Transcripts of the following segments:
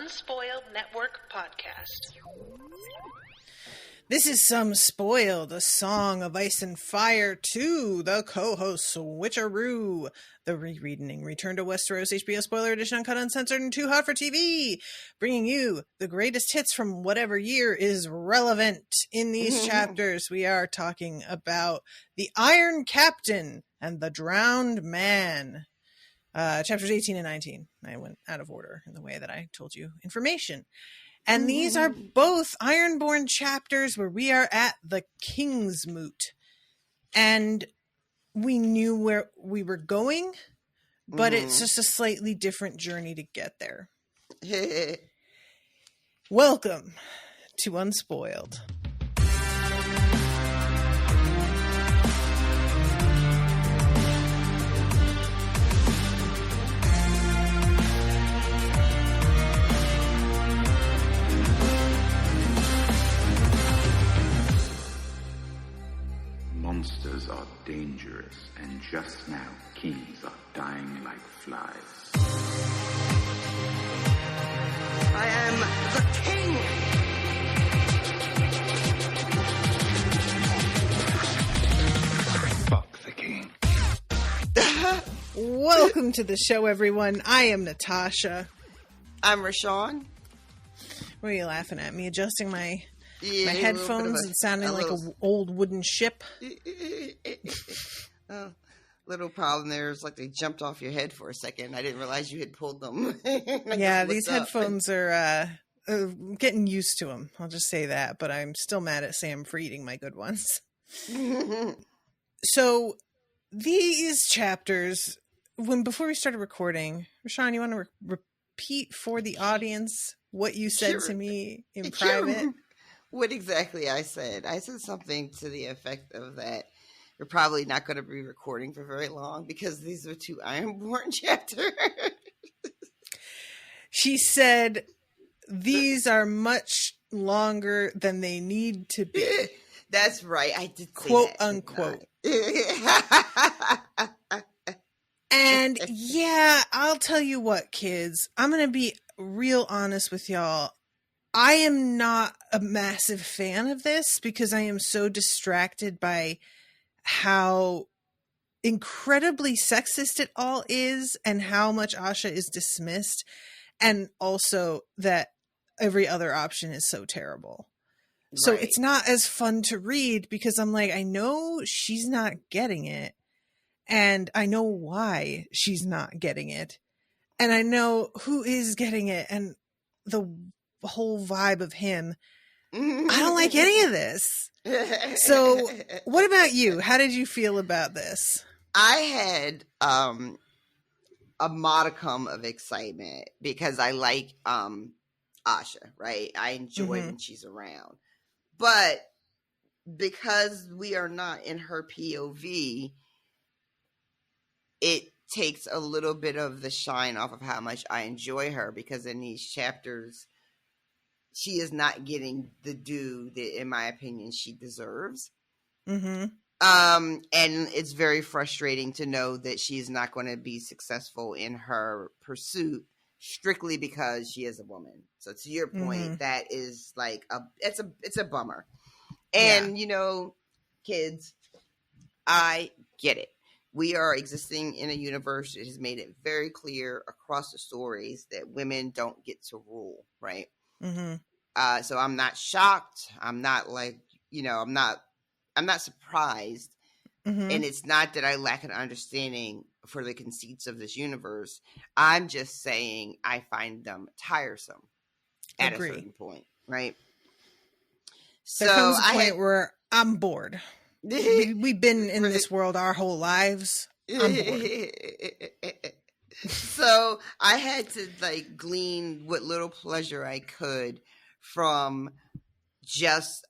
Unspoiled Network podcast. This is Some Spoiled, a Song of Ice and Fire 2, the co-host Switcheroo, the rereading Return to Westeros HBO Spoiler Edition, uncut, uncensored, and too hot for TV, bringing you the greatest hits from whatever year is relevant. In these chapters, we are talking about the Iron Captain and the Drowned Man. Chapters 18 and 19. I went out of order in the way that I told you information. And these are both Ironborn chapters where we are at the King's Moot. And we knew where we were going, but it's just a slightly different journey to get there. Welcome to Unspoiled. Monsters are dangerous, and just now, kings are dying like flies. I am the king! Fuck the king. Welcome to the show, everyone. I am Natasha. I'm Rashawn. What are you laughing at? Me adjusting my headphones and sounding like an old wooden ship? Little problem there is like they jumped off your head for a second. I didn't realize you had pulled them. Yeah, these headphones are getting used to them. I'll just say that. But I'm still mad at Sam for eating my good ones. So these chapters, before we started recording, Rashawn, you want to repeat for the audience what you said to me in private? What exactly I said? I said something to the effect of that we're probably not going to be recording for very long because these are two Ironborn chapters. She said these are much longer than they need to be. That's right. I did say quote that, unquote. And yeah, I'll tell you what, kids. I'm going to be real honest with y'all. I am not a massive fan of this because I am so distracted by how incredibly sexist it all is and how much Asha is dismissed, and also that every other option is so terrible. Right. So it's not as fun to read because I'm like, I know she's not getting it, and I know why she's not getting it, and I know who is getting it, and the whole vibe of him. I don't like any of this. So what about you? How did you feel about this? I had a modicum of excitement because I like Asha, right? I enjoy when she's around. But because we are not in her POV, it takes a little bit of the shine off of how much I enjoy her, because in these chapters she is not getting the due that, in my opinion, she deserves. And it's very frustrating to know that she's not going to be successful in her pursuit strictly because she is a woman. So to your point, that is like it's a bummer. And, you know, kids, I get it. We are existing in a universe that has made it very clear across the stories that women don't get to rule, right? So I'm not shocked. I'm not like, you know, I'm not surprised. And it's not that I lack an understanding for the conceits of this universe. I'm just saying I find them tiresome at a certain point, right? There comes a point where I'm bored. We've been in this world our whole lives. I'm bored. So I had to like glean what little pleasure I could from just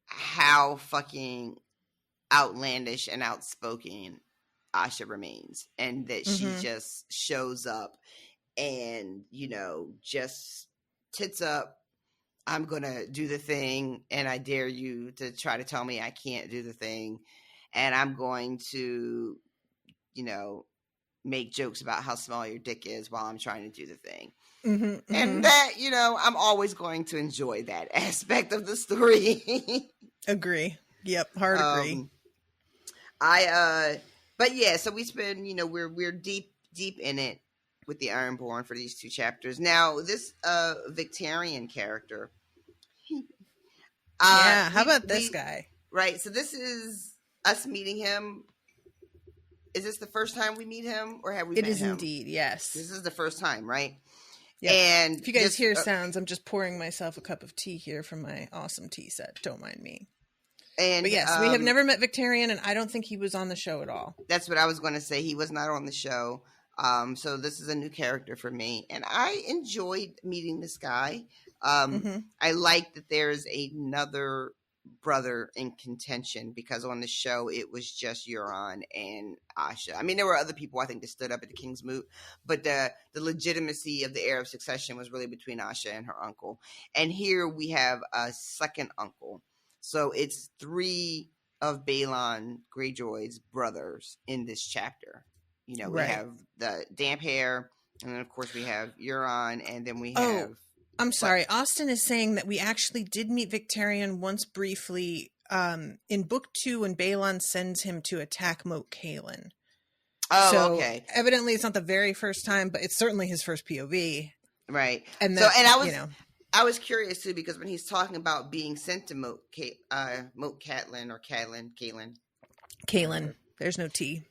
how fucking outlandish and outspoken Asha remains, and that she just shows up and, you know, just tits up, I'm gonna do the thing, and I dare you to try to tell me I can't do the thing, and I'm going to, you know, make jokes about how small your dick is while I'm trying to do the thing. Mm-hmm, and that, I'm always going to enjoy that aspect of the story. Agree. Yep. Hard agree. But yeah, so we spend, we're deep in it with the Ironborn for these 2 chapters. Now, this Victarion character. How about this guy? Right, so this is us meeting him. Is this the first time we meet him, or have we met him? It is indeed, yes. This is the first time, right? Yep. And if you guys hear sounds, I'm just pouring myself a cup of tea here from my awesome tea set. Don't mind me. But yes, we have never met Victarion, and I don't think he was on the show at all. That's what I was going to say. He was not on the show. So this is a new character for me, and I enjoyed meeting this guy. I like that there's another brother in contention, because on the show it was just Euron and Asha. I mean, there were other people I think that stood up at the King's Moot, but the legitimacy of the heir of succession was really between Asha and her uncle. And here we have a second uncle. So it's 3 of Balon Greyjoy's brothers in this chapter. We have the damp hair, and then of course we have Euron, and then we have... I'm sorry. Austin is saying that we actually did meet Victarion once briefly in book 2 when Balon sends him to attack Moat Cailin. Oh, so, okay. Evidently, it's not the very first time, but it's certainly his first POV. Right. And I was curious too, because when he's talking about being sent to Moat Cailin or Cailin. There's no T.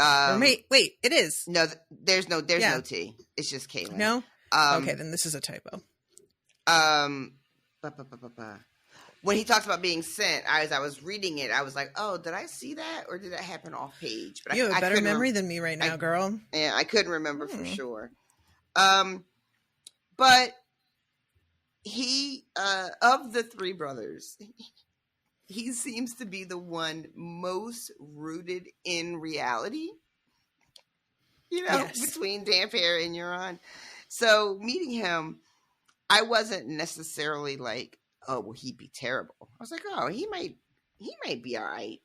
Wait, it is. No, there's no T. It's just Cailin. No. Okay, then this is a typo. When he talks about being sent, as I was reading it, I was like, "Oh, did I see that, or did that happen off page?" But you have a better memory than me right now, girl. Yeah, I couldn't remember for sure. But he, of the 3 brothers, he seems to be the one most rooted in reality. Yes. Between Damphair and Euron. So meeting him, I wasn't necessarily like, "Oh, will he be terrible?" I was like, "Oh, he might be all right,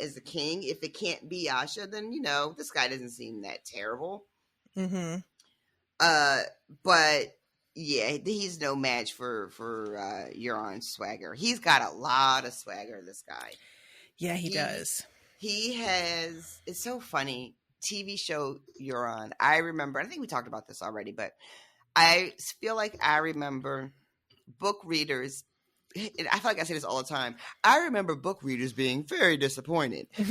as the king. If it can't be Asha, then this guy doesn't seem that terrible." Mm-hmm. But yeah, he's no match for Euron's swagger. He's got a lot of swagger. This guy. Yeah, he does. He has. It's so funny. TV show Euron. I remember, I think we talked about this already, but I feel like I remember book readers, and I feel like I say this all the time, I remember book readers being very disappointed. But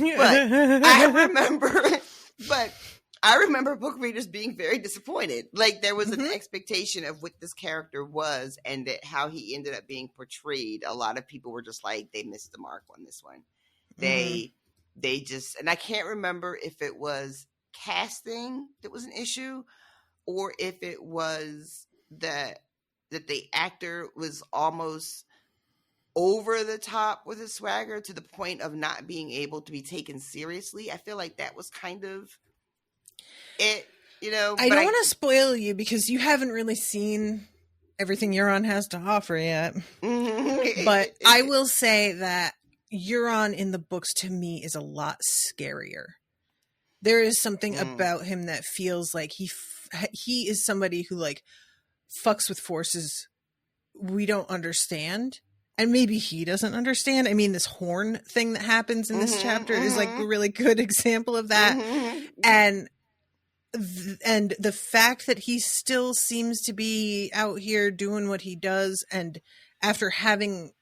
I remember book readers being very disappointed. Like, there was an expectation of what this character was, and that how he ended up being portrayed. A lot of people were just like, they missed the mark on this one. They just, and I can't remember if it was casting that was an issue, or if it was that the actor was almost over the top with his swagger to the point of not being able to be taken seriously. I feel like that was kind of it, I don't want to spoil you because you haven't really seen everything Euron has to offer yet. But I will say that Euron in the books to me is a lot scarier. There is something about him that feels like he is somebody who like fucks with forces we don't understand, and maybe he doesn't understand. I mean, this horn thing that happens in this chapter is like a really good example of that. And the fact that he still seems to be out here doing what he does, and after having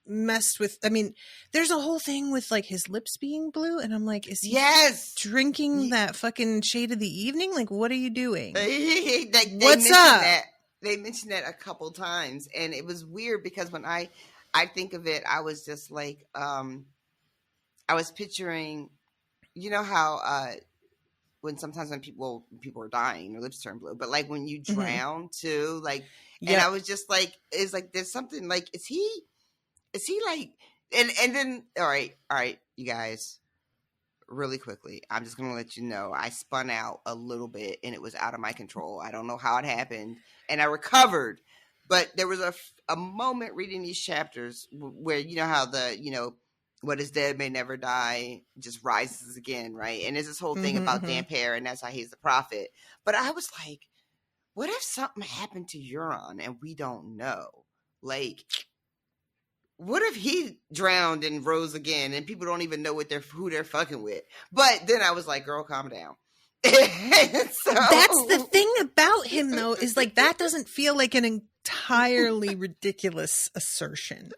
messed with, I mean, there's a whole thing with like his lips being blue, and I'm like, is he drinking that fucking shade of the evening? Like, what are you doing? What's up? They mentioned that a couple times, and it was weird because when I think of it, I was just like, I was picturing, how when sometimes when people are dying, their lips turn blue, but like when you drown too, like, and I was just like, it's like there's something like, is he like, and then all right, you guys, really quickly, I'm just gonna let you know I spun out a little bit and it was out of my control. I don't know how it happened, and I recovered, but there was a moment reading these chapters where how the what is dead may never die, just rises again, right? And there's this whole thing about Dampier, and that's how he's the prophet. But I was like, what if something happened to Euron and we don't know? Like, what if he drowned and rose again and people don't even know who they're fucking with? But then I was like, girl, calm down. So, that's the thing about him, though, is like that doesn't feel like an entirely ridiculous assertion.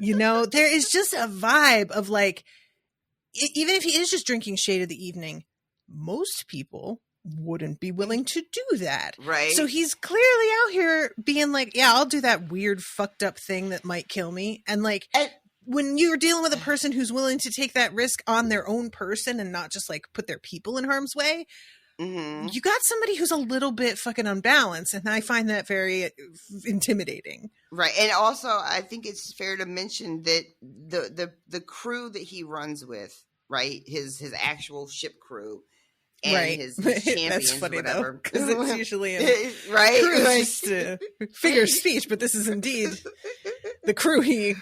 You know, there is just a vibe of like, even if he is just drinking shade of the evening, most people wouldn't be willing to do that. Right. So he's clearly out here being like, yeah, I'll do that weird fucked up thing that might kill me. And like, when you're dealing with a person who's willing to take that risk on their own person and not just like put their people in harm's way, you got somebody who's a little bit fucking unbalanced, and I find that very intimidating. Right. And also, I think it's fair to mention that the crew that he runs with, right, his actual ship crew and his champions, that's funny, whatever. Because it's usually right, crew is just a figure of speech, but this is indeed the crew he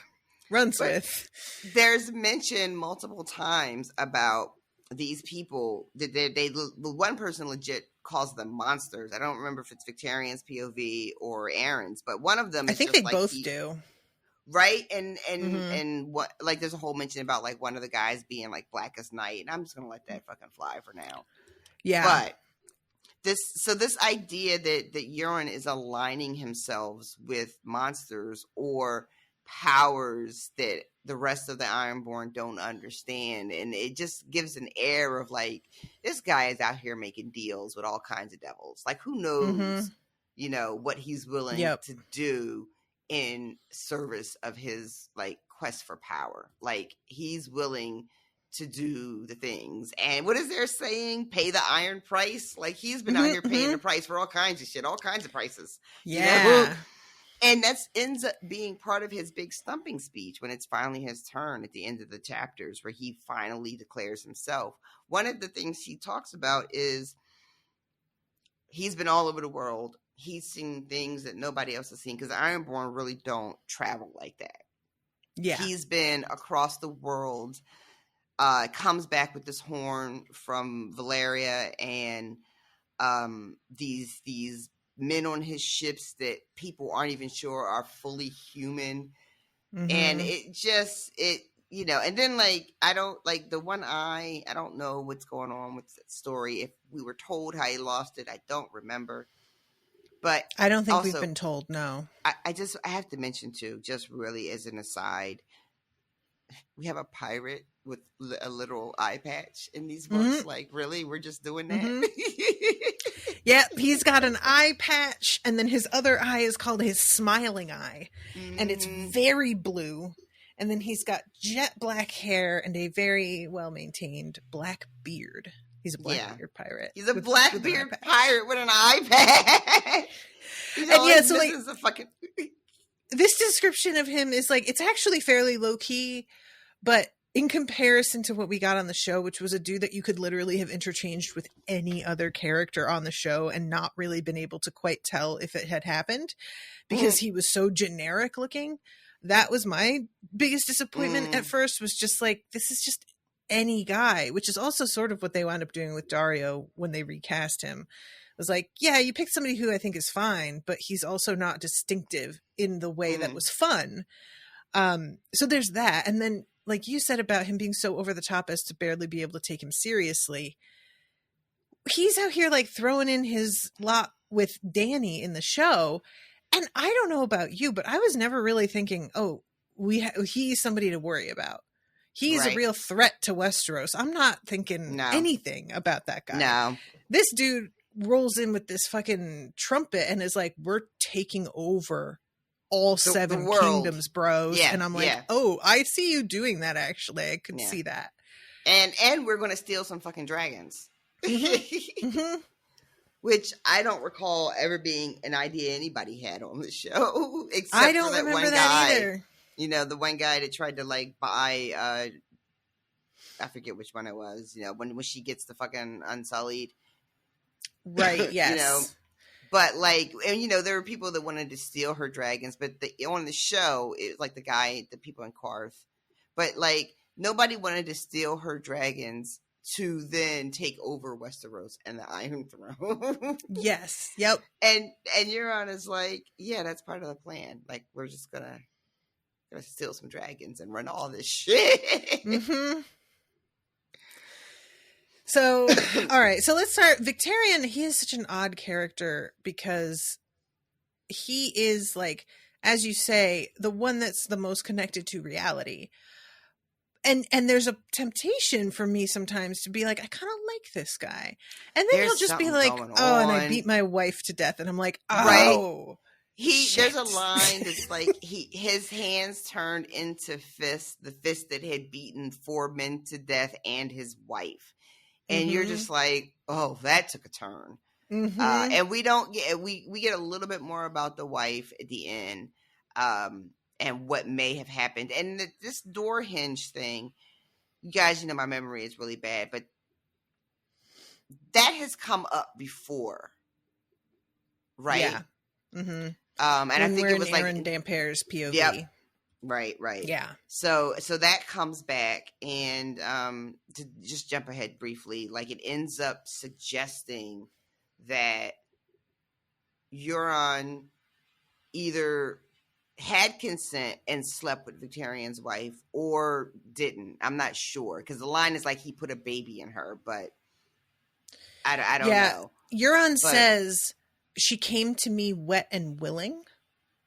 runs with. There's mention multiple times about these people that the one person legit calls them monsters. I don't remember if it's Victarion's POV or Aeron's, but one of them is, I think, just they both do. Right? And what, like, there's a whole mention about like one of the guys being like black as night, and I'm just gonna let that fucking fly for now. Yeah. But this idea that Euron is aligning himself with monsters or powers that the rest of the Ironborn don't understand, and it just gives an air of like, this guy is out here making deals with all kinds of devils. Like, who knows, you know, what he's willing to do in service of his like quest for power. Like, he's willing to do the things. And what is their saying? Pay the iron price. Like, he's been out here paying the price for all kinds of shit, all kinds of prices. Yeah. You know? And that ends up being part of his big stumping speech when it's finally his turn at the end of the chapters, where he finally declares himself. One of the things he talks about is he's been all over the world. He's seen things that nobody else has seen, because Ironborn really don't travel like that. Yeah. He's been across the world, comes back with this horn from Valeria, and these men on his ships that people aren't even sure are fully human. And it you know, and then like, I don't like the one eye. I don't know what's going on with that story. If we were told how he lost it, I don't remember. But I don't think also, we've been told. No. I have to mention too, just really as an aside, we have a pirate with a literal eye patch in these books. Like, really? We're just doing that? Yeah, he's got an eye patch, and then his other eye is called his smiling eye, and it's very blue. And then he's got jet black hair and a very well-maintained black beard. He's a Blackbeard pirate. He's a Blackbeard pirate with an eye patch. And yeah, so like, this description of him is like, it's actually fairly low-key, but in comparison to what we got on the show, which was a dude that you could literally have interchanged with any other character on the show and not really been able to quite tell if it had happened because he was so generic looking. That was my biggest disappointment at first, was just like, this is just any guy, which is also sort of what they wound up doing with Dario when they recast him. It was like, yeah, you picked somebody who I think is fine, but he's also not distinctive in the way that was fun. So there's that. And then, like you said about him being so over the top as to barely be able to take him seriously, he's out here like throwing in his lot with Danny in the show. And I don't know about you, but I was never really thinking, oh, he's somebody to worry about. He's a real threat to Westeros. I'm not thinking anything about that guy. No. This dude rolls in with this fucking trumpet and is like, we're taking over all seven kingdoms, bros. Yeah, and I'm like, oh, I see you doing that, actually. I could see that. And we're going to steal some fucking dragons. Which I don't recall ever being an idea anybody had on the show. Except I don't for that remember one that guy. either. You know, the one guy that tried to like buy, I forget which one it was, you know, when she gets the fucking Unsullied. Right, yes. You know, but like, and you know, there were people that wanted to steal her dragons, but on the show, it was like the people in Karth but like nobody wanted to steal her dragons to then take over Westeros and the Iron Throne. Yes. Yep. And Euron is like, yeah, that's part of the plan. Like, we're just gonna steal some dragons and run all this shit. Mm-hmm. So, all right. So let's start. Victarion, he is such an odd character because he is, like, as you say, the one that's the most connected to reality. And there's a temptation for me sometimes to be like, I kind of like this guy. And then he'll just be like, oh, and I beat my wife to death. And I'm like, oh. Right? There's a line that's like, his hands turned into fists, the fist that had beaten 4 men to death and his wife. And you're just like, oh, that took a turn. Mm-hmm. And we don't get, we get a little bit more about the wife at the end. And what may have happened. And this door hinge thing, you guys, my memory is really bad, but that has come up before, right? Yeah. Mm-hmm. And I think it was Aeron like Dampire's POV. Yep. Right. Yeah. So that comes back, and to just jump ahead briefly, like it ends up suggesting that Euron either had consent and slept with Victarion's wife or didn't. I'm not sure, because the line is like he put a baby in her, but I don't know. Euron says she came to me wet and willing.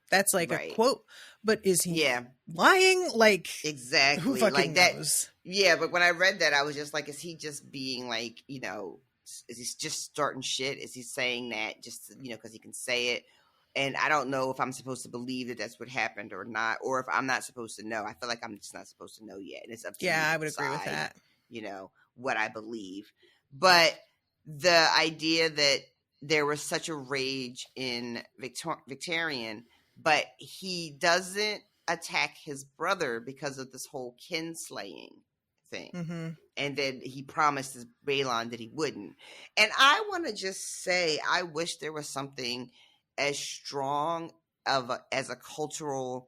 That's like a quote, but is he lying? Like, exactly, who fucking like that knows? Yeah, but when I read that, I was just like, is he just being like, is he just starting shit? Is he saying that just because he can say it? And I don't know if I'm supposed to believe that that's what happened or not, or if I'm not supposed to know. I feel like I'm just not supposed to know yet. And it's up to me to I would decide, agree with that. What I believe. But the idea that there was such a rage in Victarion, but he doesn't attack his brother because of this whole kinslaying thing. Mm-hmm. And then he promised his Balon that he wouldn't. And I want to just say, I wish there was something as strong as a cultural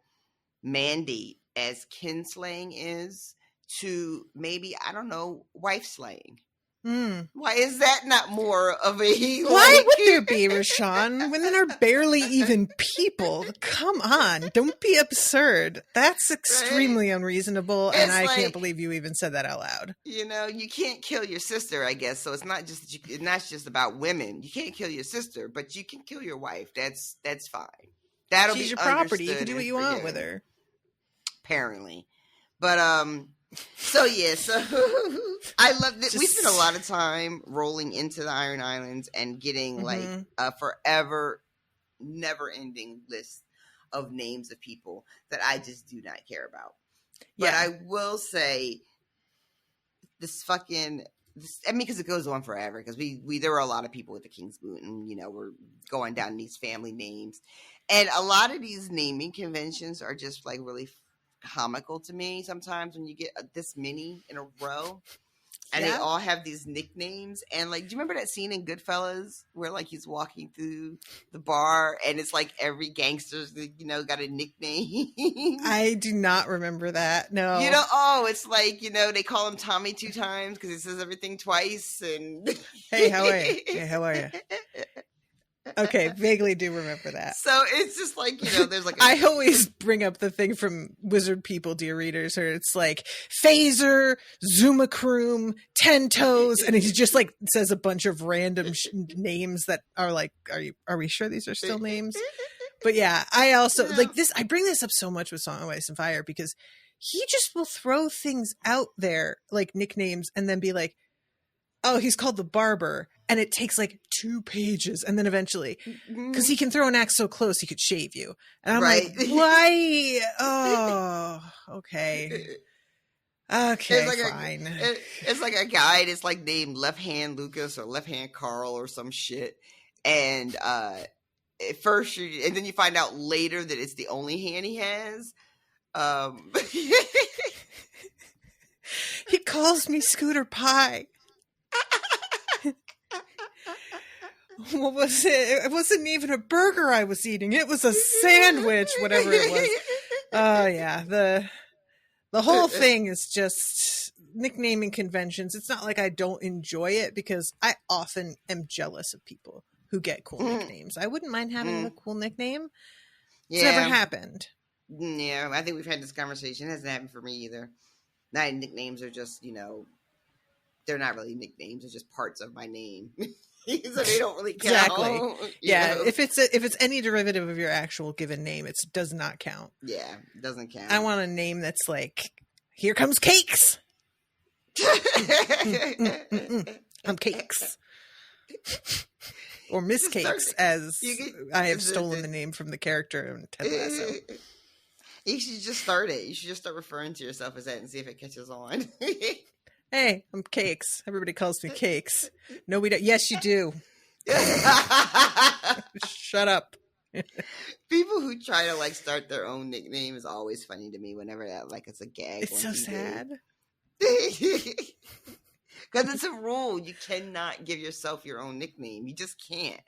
mandate as kinslaying is to maybe, I don't know, wife slaying. Why is that not more of a... Why would there be, Rashawn? Women are barely even people. Come on. Don't be absurd. That's extremely unreasonable, and I can't believe you even said that out loud. You can't kill your sister, I guess. So it's not just about women. You can't kill your sister, but you can kill your wife. That's fine. She's your property. You can do what you want with her. Apparently. But so I love it. We spent a lot of time rolling into the Iron Islands and getting like a forever, never-ending list of names of people that I just do not care about. But I will say because it goes on forever, because there were a lot of people at the King's Boot, and we're going down these family names, and a lot of these naming conventions are just like really comical to me sometimes when you get this many in a row, and they all have these nicknames. And like, do you remember that scene in Goodfellas where like he's walking through the bar and it's like every gangster's got a nickname? I do not remember that. No. It's like they call him Tommy 2 times because he says everything twice. And hey, how are you? Hey, how are you? Okay, vaguely do remember that. So it's just like, there's like I always bring up the thing from Wizard People, dear readers, where it's like Phaser, Zumacroom, 10 Toes, and he just like says a bunch of random names that are like, are we sure these are still names? But yeah, I also like this. I bring this up so much with Song of Ice and Fire because he just will throw things out there like nicknames and then be like, oh, he's called the Barber. And it takes like 2 pages. And then eventually, because he can throw an axe so close, he could shave you. And I'm like, why? Oh, okay. Okay, fine. It's like a guy that's like named Left Hand Lucas or Left Hand Carl or some shit. And at first, and then you find out later that it's the only hand he has. He calls me Scooter Pie. What was it? It wasn't even a burger I was eating. It was a sandwich, whatever it was. Oh, yeah. The The whole thing is just nicknaming conventions. It's not like I don't enjoy it, because I often am jealous of people who get cool nicknames. I wouldn't mind having a cool nickname. It's never happened. Yeah, I think we've had this conversation. It hasn't happened for me either. My nicknames are just, they're not really nicknames. They're just parts of my name. So they don't really count. Exactly. Yeah. Know? If it's any derivative of your actual given name, it does not count. Yeah, it doesn't count. I want a name that's like, here comes Cakes. I'm Cakes. Or Miss Cakes, as I have stolen the name from the character in Ted Lasso. You should just start it. You should just start referring to yourself as that and see if it catches on. Hey, I'm Cakes. Everybody calls me Cakes. No, we don't. Yes, you do. Shut up. People who try to start their own nickname is always funny to me. Whenever that it's a gag. It's so sad. Because it's a rule. You cannot give yourself your own nickname. You just can't.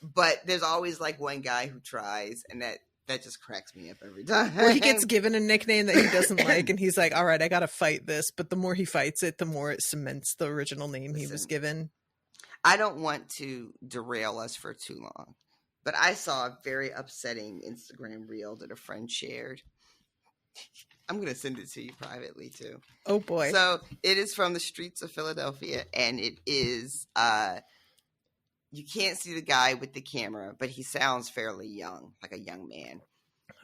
But there's always one guy who tries, and that just cracks me up every time. Or he gets given a nickname that he doesn't like, and he's like, all right, I gotta fight this. But the more he fights it, the more it cements the original name he was given. I don't want to derail us for too long, but I saw a very upsetting Instagram reel that a friend shared. I'm going to send it to you privately too. Oh boy. So it is from the streets of Philadelphia, and it is, you can't see the guy with the camera, but he sounds fairly young, like a young man.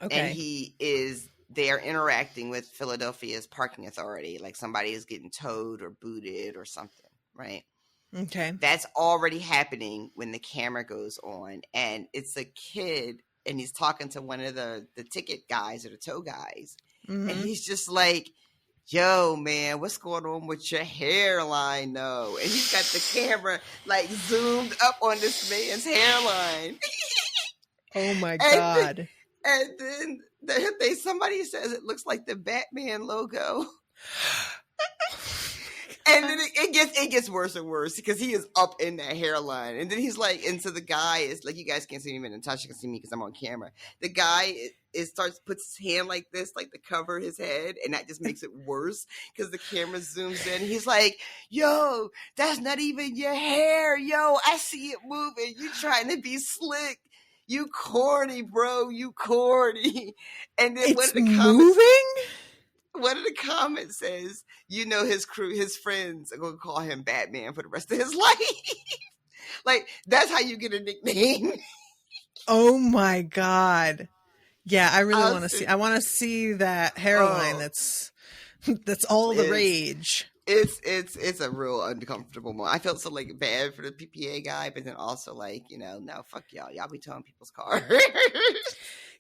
Okay. And they are interacting with Philadelphia's parking authority, like somebody is getting towed or booted or something, right? Okay. That's already happening when the camera goes on, and it's a kid, and he's talking to one of the ticket guys or the tow guys, and he's just like, yo, man, what's going on with your hairline, though? And he's got the camera, zoomed up on this man's hairline. Oh, my God. And then somebody says it looks like the Batman logo. And then it gets worse and worse, because he is up in that hairline. And then he's and so the guy is you guys can't see me, and Natasha can see me because I'm on camera. The guy puts his hand like this, to cover his head, and that just makes it worse because the camera zooms in. He's like, yo, that's not even your hair. Yo, I see it moving. You trying to be slick. You corny, bro. You corny. And then it's moving? One of the comments says, his crew, his friends are going to call him Batman for the rest of his life. That's how you get a nickname. Oh my God. Yeah, I really want to see. I want to see that hairline. That's all the rage. It's a real uncomfortable moment. I felt so bad for the PPA guy, but then also no, fuck y'all. Y'all be towing people's cars.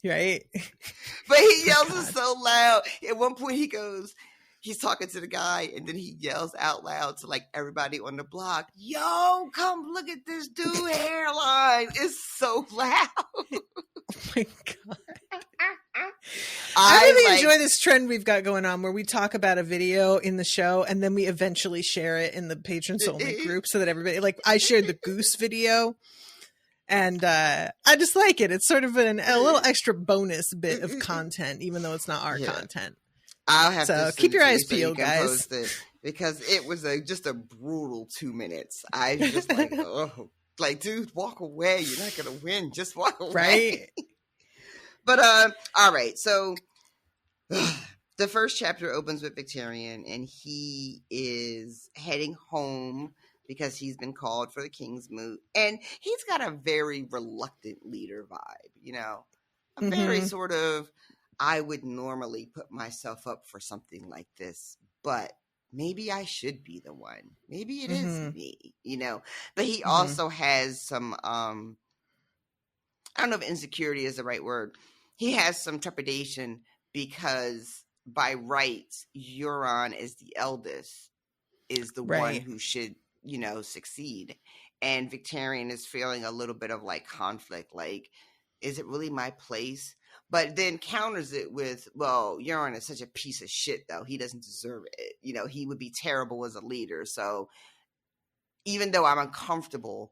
Right. But he yells it so loud. At one point he's talking to the guy, and then he yells out loud to everybody on the block, yo, come look at this dude hairline. It's so loud. Oh my God. I really enjoy this trend we've got going on where we talk about a video in the show and then we eventually share it in the patrons only group so that everybody, I shared the goose video, and I just like it. It's sort of a little extra bonus bit of content, even though it's not our content. I'll have to keep your eyes peeled, guys. Because it was just a brutal 2 minutes. I was just oh, dude, walk away. You're not going to win. Just walk away. Right. But, all right. So the first chapter opens with Victarion, and he is heading home because he's been called for the King's Moot. And he's got a very reluctant leader vibe, a very sort of, I would normally put myself up for something like this, but maybe I should be the one. Maybe it is me, But he also has some, I don't know if insecurity is the right word. He has some trepidation because by rights, Euron, as the eldest, is the one who should, succeed. And Victarion is feeling a little bit of conflict. Is it really my place? But then counters it with, well, Euron is such a piece of shit, though. He doesn't deserve it. He would be terrible as a leader. So even though I'm uncomfortable,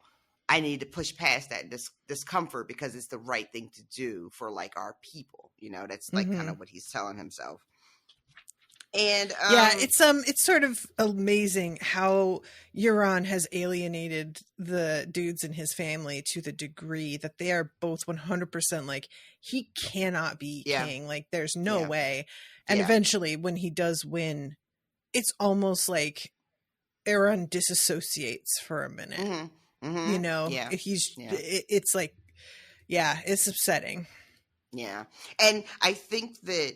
I need to push past that discomfort because it's the right thing to do for our people. That's kind of what he's telling himself. And it's sort of amazing how Euron has alienated the dudes in his family to the degree that they are both 100% like, he cannot be king. Like, there's no way. And eventually, when he does win, it's almost like Aeron disassociates for a minute. Mm-hmm. Mm-hmm. You know, it's like, it's upsetting. Yeah. And I think that,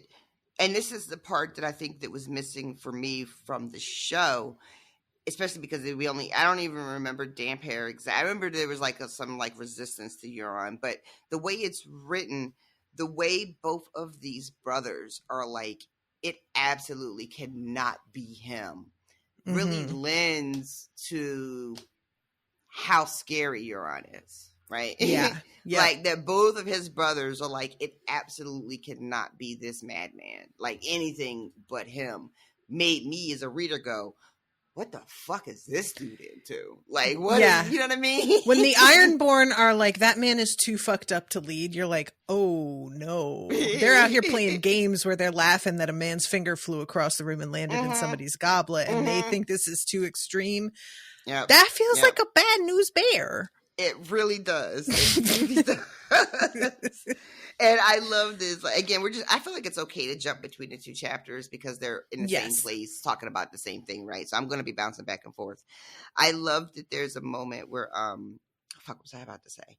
and this is the part that I think that was missing for me from the show, especially because I don't even remember Damphair I remember there was like some like resistance to Euron, but the way it's written, the way both of these brothers are like, it absolutely cannot be him, really lends to how scary Euron is, right? Yeah. Like that both of his brothers are like, it absolutely cannot be this madman. Like anything but him made me as a reader go, what the fuck is this dude into? Like, what is, you know what I mean? When the Ironborn are like, that man is too fucked up to lead, you're like, oh no. They're out here playing games where they're laughing that a man's finger flew across the room and landed in somebody's goblet, and they think this is too extreme. Yep. That feels like a bad news bear. It really does. It really does. And I love this. Like, again, I feel like it's okay to jump between the two chapters because they're in the same place talking about the same thing, right? So I'm going to be bouncing back and forth. I love that there's a moment where, fuck, what was I about to say?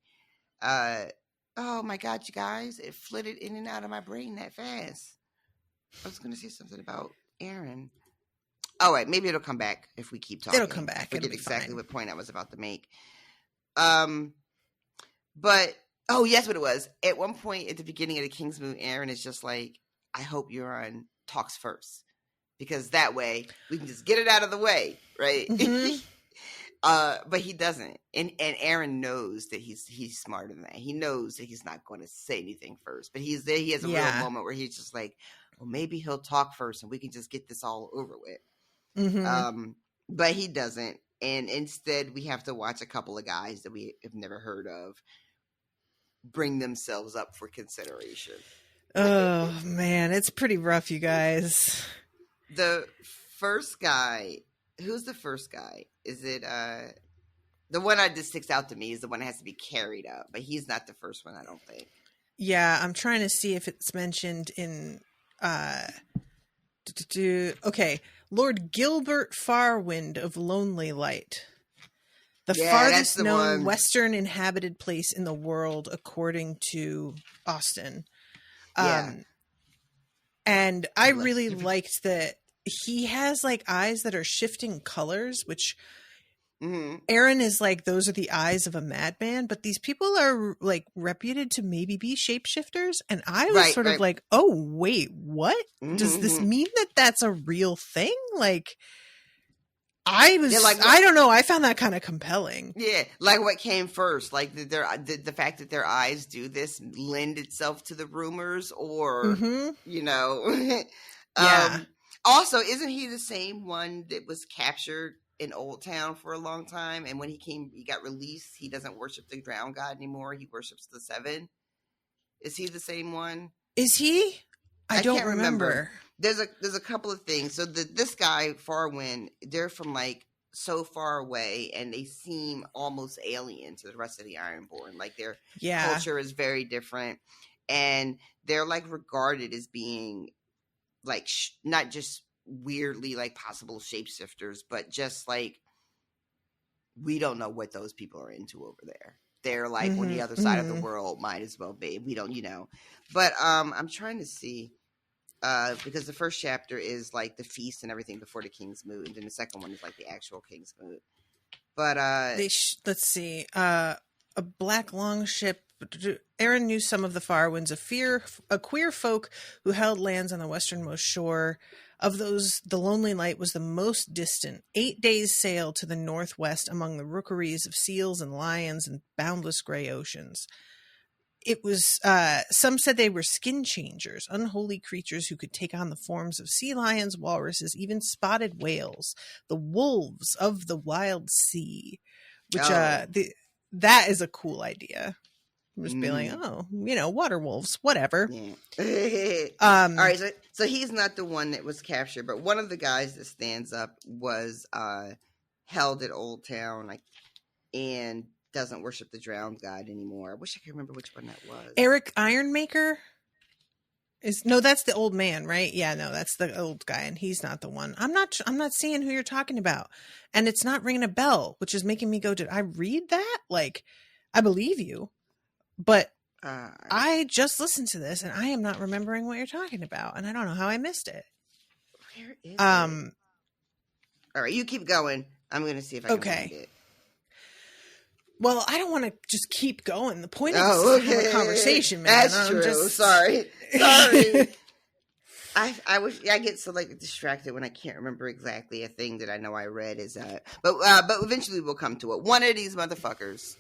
Oh my God, you guys, it flitted in and out of my brain that fast. I was going to say something about Aeron. Oh, wait, maybe it'll come back if we keep talking. It'll come back. I forget exactly fine. what point I was about to make. But yes, what it was. At one point at the beginning of the King's Moon, Aeron is just like, I hope Euron talks first, because that way we can just get it out of the way, right? But he doesn't, and Aeron knows that he's smarter than that. He knows that he's not going to say anything first, but he's there. He has a real moment where he's just like, well, maybe he'll talk first, and we can just get this all over with. But he doesn't. And instead, we have to watch a couple of guys that we have never heard of bring themselves up for consideration. Oh, man. It's pretty rough, you guys. The first guy, who's the first guy? Is it, the one that just sticks out to me is the one that has to be carried up, but he's not the first one, I don't think. Yeah, I'm trying to see if it's mentioned in, okay. Lord Gilbert Farwind of Lonely Light. The farthest known western inhabited place in the world, according to Austen. And I really liked that he has like eyes that are shifting colors, which Aeron is like, those are the eyes of a madman, but these people are like reputed to maybe be shapeshifters. And I was sort of like, oh, wait, what? Does this mean that that's a real thing? Like, I was, I don't know. I found that kind of compelling. Yeah. Like what came first? Like the fact that their eyes do this lend itself to the rumors, or, you know, also, isn't he the same one that was captured in Old Town for a long time, and when he got released, he doesn't worship the drowned god anymore. He worships the Seven. Is he the same one? Is he? I don't remember. There's a couple of things. So this guy Farwind, they're from like so far away, and they seem almost alien to the rest of the Ironborn. Like their culture is very different, and they're like regarded as being like not just weirdly like possible shapeshifters, but just like, we don't know what those people are into over there. They're like on the other side of the world, might as well be. We don't, but I'm trying to see, because the first chapter is like the feast and everything before the King's Moot, and then the second one is like the actual King's Moot. But let's see, a black longship. Aeron knew some of the Farwinds, a queer folk who held lands on the westernmost shore. Of those, the Lonely Light was the most distant, 8 days' sail to the northwest among the rookeries of seals and lions and boundless gray oceans. It was, some said they were skin changers, unholy creatures who could take on the forms of sea lions, walruses, even spotted whales, the wolves of the wild sea, which, that is a cool idea. Just be like, oh, water wolves, whatever. Yeah. All right. So he's not the one that was captured, but one of the guys that stands up was held at Old Town, and doesn't worship the drowned god anymore. I wish I could remember which one that was. Eric Ironmaker no, that's the old man, right? Yeah, no, that's the old guy, and he's not the one. I'm not seeing who you're talking about, and it's not ringing a bell, which is making me go, did I read that? Like, I believe you, but I just listened to this, and I am not remembering what you're talking about, and I don't know how I missed it. Where is it? All right, you keep going. I'm going to see if I can find it. Well, I don't want to just keep going. The point is to have a conversation, man. That's true. Sorry. I get so distracted when I can't remember exactly a thing that I know I read is but eventually we'll come to it. One of these motherfuckers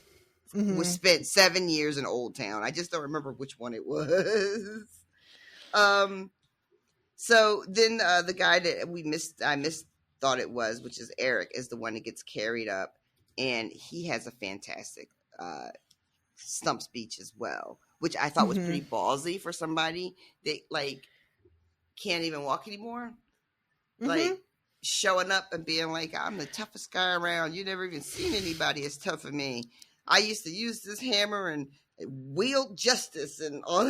was spent 7 years in Old Town. I just don't remember which one it was. So then the guy that I thought it was, which is Eric, is the one that gets carried up. And he has a fantastic stump speech as well, which I thought was pretty ballsy for somebody that can't even walk anymore. Showing up and being like, I'm the toughest guy around. You never even seen anybody as tough as me. I used to use this hammer and wield justice and all.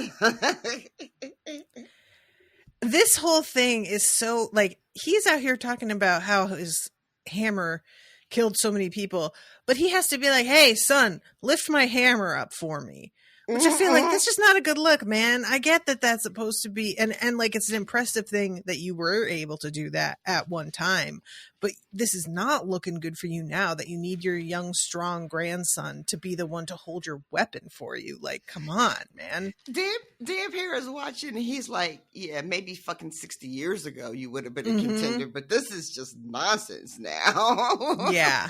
This whole thing is so he's out here talking about how his hammer killed so many people, but he has to be like, hey son, lift my hammer up for me, which I feel like that's just not a good look, man. I get that that's supposed to be and it's an impressive thing that you were able to do that at one time, but this is not looking good for you now that you need your young strong grandson to be the one to hold your weapon for you. Come on, man. Dan Paris is watching and he's like, yeah, maybe fucking 60 years ago you would have been a contender, but this is just nonsense now. Yeah.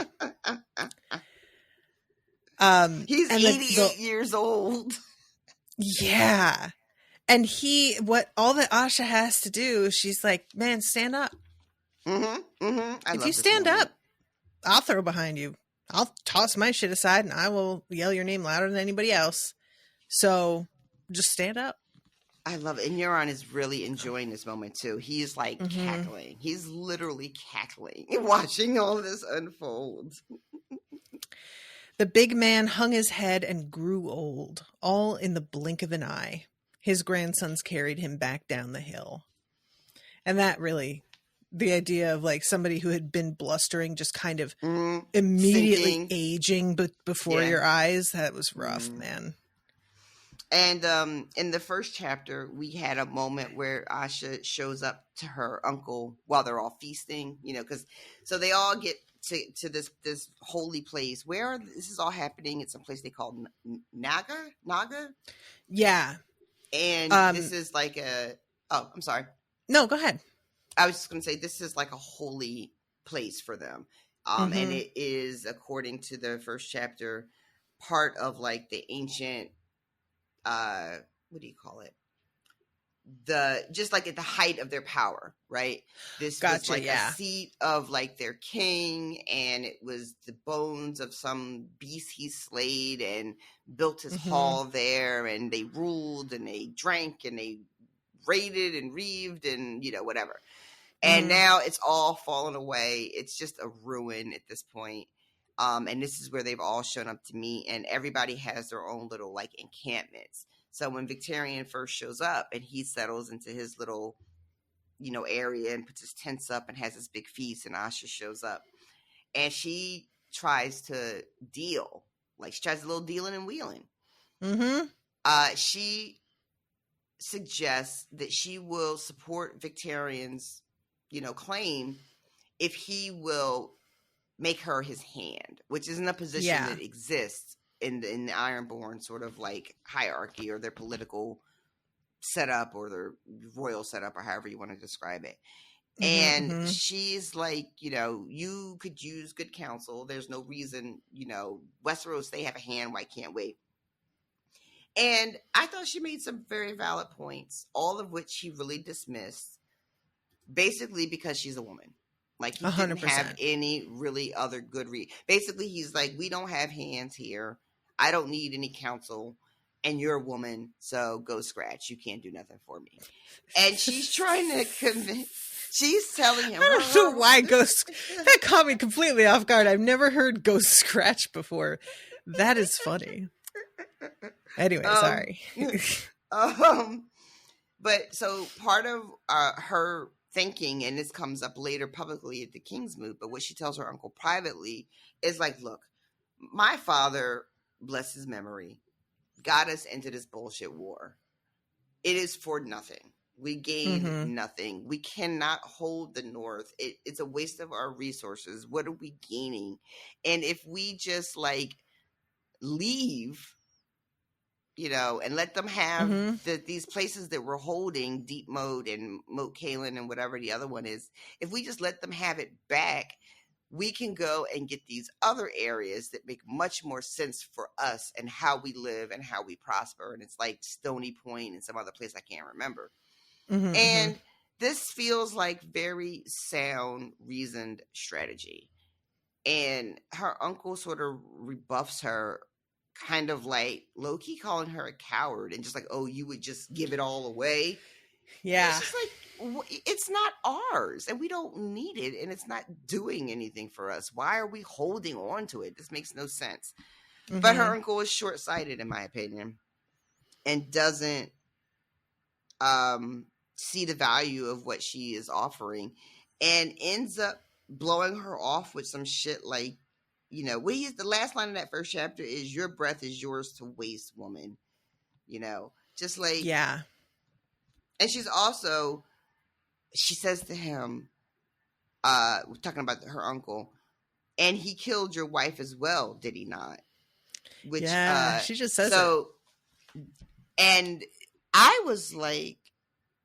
He's 88 years old. Yeah. And what all that Asha has to do, she's like, man, stand up. If you stand up, I'll throw behind you. I'll toss my shit aside and I will yell your name louder than anybody else. So just stand up. I love it. And Euron is really enjoying this moment too. He's cackling. He's literally cackling watching all this unfold. The big man hung his head and grew old, all in the blink of an eye. His grandsons carried him back down the hill. And that really, the idea of somebody who had been blustering just kind of immediately sinking, aging before your eyes, that was rough, man. And in the first chapter, we had a moment where Asha shows up to her uncle while they're all feasting, so they all get to this holy place where this is all happening. It's some place they call Naga. Yeah. And this is I'm sorry. No, go ahead. I was just going to say, this is a holy place for them. And it is, according to the first chapter, part of the ancient, what do you call it? Just at the height of their power, right? This was a seat of their king, and it was the bones of some beast he slayed and built his hall there, and they ruled and they drank and they raided and reaved and whatever. And now it's all fallen away. It's just a ruin at this point. And this is where they've all shown up to meet, and everybody has their own little encampments. So when Victarion first shows up and he settles into his little, area and puts his tents up and has this big feast, and Asha shows up and she tries to deal. She tries a little dealing and wheeling. She suggests that she will support Victarion's, claim if he will make her his hand, which isn't a position that exists in the Ironborn sort of hierarchy or their political setup or their royal setup or however you want to describe it. And she's you could use good counsel. There's no reason, Westeros, they have a hand. Why can't we? And I thought she made some very valid points, all of which he really dismissed, basically because she's a woman. He 100%. Didn't have any really other good basically, he's we don't have hands here. I don't need any counsel. and you're a woman, so go scratch. You can't do nothing for me. And she's trying to convince. She's telling him. I don't know why Ghost. That caught me completely off guard. I've never heard Ghost Scratch before. That is funny. Anyway, sorry. But so part of her thinking, and this comes up later publicly at the King's Moot, but what she tells her uncle privately is like, look, my father, bless his memory, got us into this bullshit war. It is for nothing. We gain nothing. We cannot hold the North. It's a waste of our resources. What are we gaining? And if we just like leave, you know, and let them have these places that we're holding, Deep Moat and Moat Kalen and whatever the other one is, if we just let them have it back, we can go and get these other areas that make much more sense for us and how we live and how we prosper. And it's like Stony Point and some other place I can't remember. And this feels like very sound, reasoned strategy. And her uncle sort of rebuffs her, kind of like low-key calling her a coward and just like, oh, you would just give it all away. Yeah. It's just like, it's not ours and we don't need it and it's not doing anything for us. Why are we holding on to it? This makes no sense. But her uncle is short-sighted, in my opinion, and doesn't see the value of what she is offering and ends up blowing her off with some shit like, you know, the last line of that first chapter is, your breath is yours to waste, woman. You know, just like, yeah. And she's also, she says to him, we're talking about her uncle, and he killed your wife as well, did he not? Which, she just says so, it. And I was like,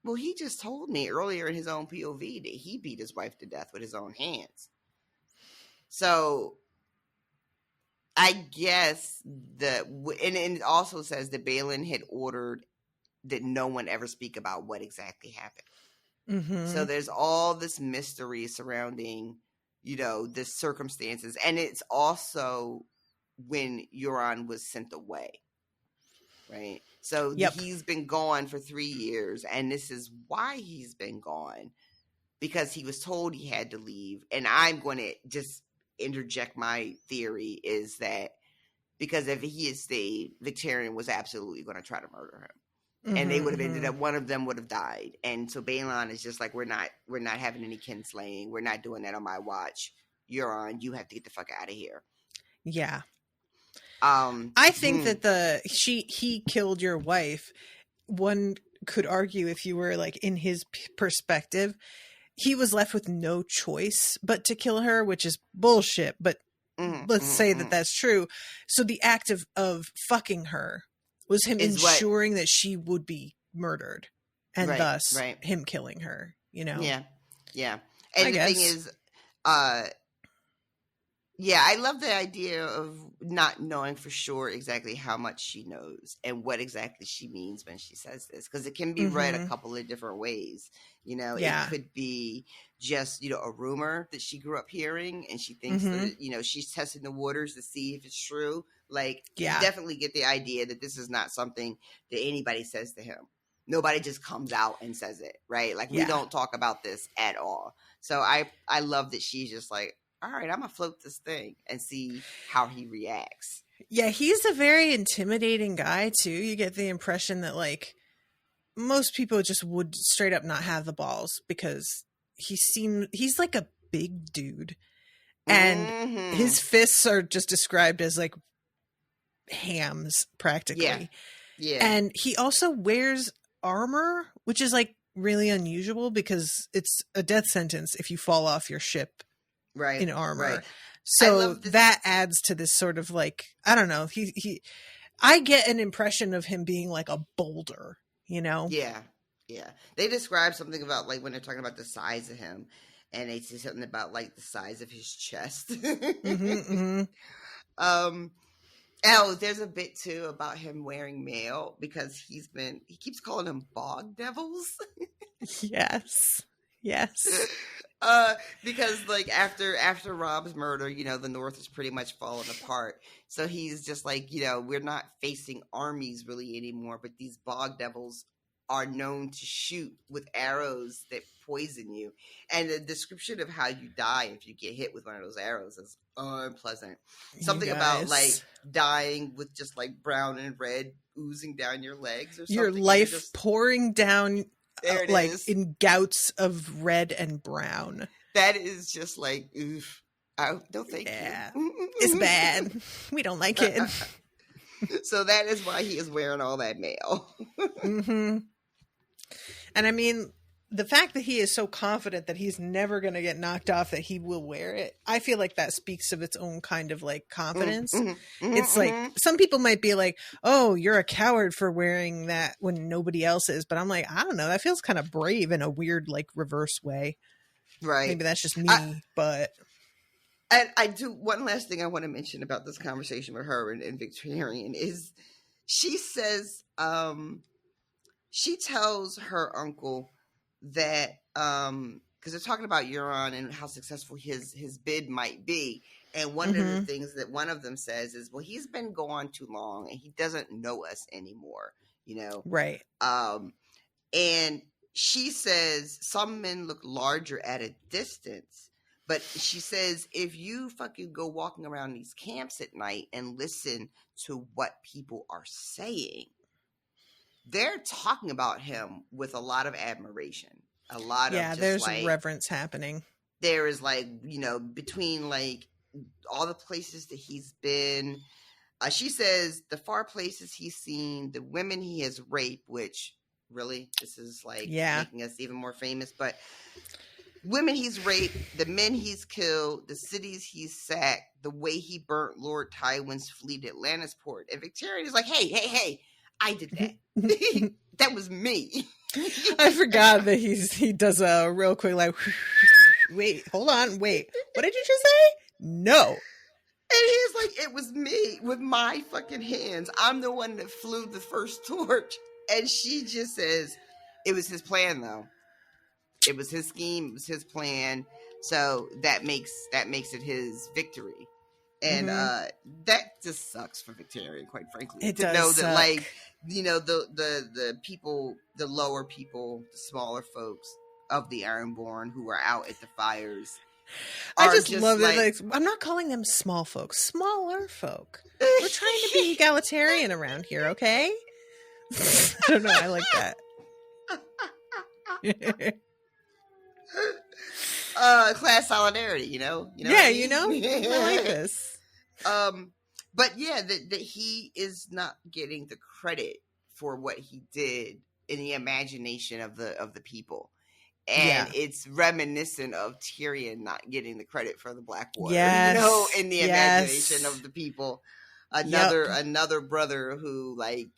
well, he just told me earlier in his own POV that he beat his wife to death with his own hands. So I guess and it also says that Balin had ordered that no one ever speak about what exactly happened. So there's all this mystery surrounding, you know, the circumstances. And it's also when Euron was sent away. Right. So he's been gone for 3 years. And this is why he's been gone. Because he was told he had to leave. And I'm going to just interject my theory is that because if he had stayed, Victarion was absolutely going to try to murder him. And they would have ended up, one of them would have died. And so Balon is just like, we're not having any kinslaying. We're not doing that on my watch. Euron, you have to get the fuck out of here. Yeah. I think that he killed your wife. One could argue, if you were like in his perspective, he was left with no choice but to kill her, which is bullshit. But let's say that that's true. So the act of fucking her was him ensuring that she would be murdered, and thus him killing her. You know? Yeah, yeah. And the thing is, yeah, I love the idea of not knowing for sure exactly how much she knows and what exactly she means when she says this, because it can be read a couple of different ways. You know, it could be just, you know, a rumor that she grew up hearing and she thinks that, you know, she's testing the waters to see if it's true. Like, you definitely get the idea that this is not something that anybody says to him. Nobody just comes out and says it, right? Like, we don't talk about this at all. So I love that she's just like, all right, I'm going to float this thing and see how he reacts. Yeah, he's a very intimidating guy, too. You get the impression that, like, most people just would straight up not have the balls because he's like a big dude. And his fists are just described as, like, hams, practically. Yeah. And he also wears armor, which is, like, really unusual because it's a death sentence if you fall off your ship. In armor. So that adds to this sort of like, I don't know, I get an impression of him being like a boulder, you know? Yeah. They describe something about like when they're talking about the size of him, and they say something about like the size of his chest. Oh, there's a bit too about him wearing mail because he keeps calling them bog devils. Yes. Yes. Because like after Rob's murder, the North is pretty much falling apart. So he's just like, we're not facing armies really anymore, but these bog devils are known to shoot with arrows that poison you. And the description of how you die if you get hit with one of those arrows is unpleasant. Something about like dying with just like brown and red oozing down your legs or something. Your life pouring down like is. in gouts of red and brown. That is just like, oof. No, thank you. It's bad. We don't like it. So that is why he is wearing all that mail. Mm-hmm. And I mean, the fact that he is so confident that he's never going to get knocked off, that he will wear it, I feel like that speaks of its own kind of like confidence. It's like, some people might be like, oh, you're a coward for wearing that when nobody else is. But I'm like, I don't know. That feels kind of brave in a weird, like, reverse way. Right. Maybe that's just me, but. And I do, one last thing I want to mention about this conversation with her and Victarion is she says, she tells her uncle that, because they're talking about Euron and how successful his bid might be. And one of the things that one of them says is, well, he's been gone too long and he doesn't know us anymore, Right. And she says some men look larger at a distance. But she says, if you fucking go walking around these camps at night and listen to what people are saying, they're talking about him with a lot of admiration. A lot of just there's like, reverence happening. There is like, between like all the places that he's been. She says the far places he's seen, the women he has raped, which really, this is like making us even more famous. But women he's raped, the men he's killed, the cities he's sacked, the way he burnt Lord Tywin's fleet at Lannisport. And Victarion is like, hey, I did that. That was me. I forgot that he does a real quick like, wait, hold on, wait. What did you just say? No. And he's like, it was me with my fucking hands. I'm the one that flew the first torch. And she just says, it was his plan though. It was his scheme. It was his plan. So that makes it his victory. And that just sucks for Victarion, quite frankly. It to does know suck. that, like, the people, the lower people, the smaller folks of the Ironborn who are out at the fires. I just love that. Like, I'm not calling them small folks, smaller folk. We're trying to be egalitarian around here, okay? I don't know. I like that. Class solidarity, you know. Yeah, I like this. But yeah, that he is not getting the credit for what he did in the imagination of the people, and it's reminiscent of Tyrion not getting the credit for the Blackwater. Yes, in the imagination of the people. Another brother who, like,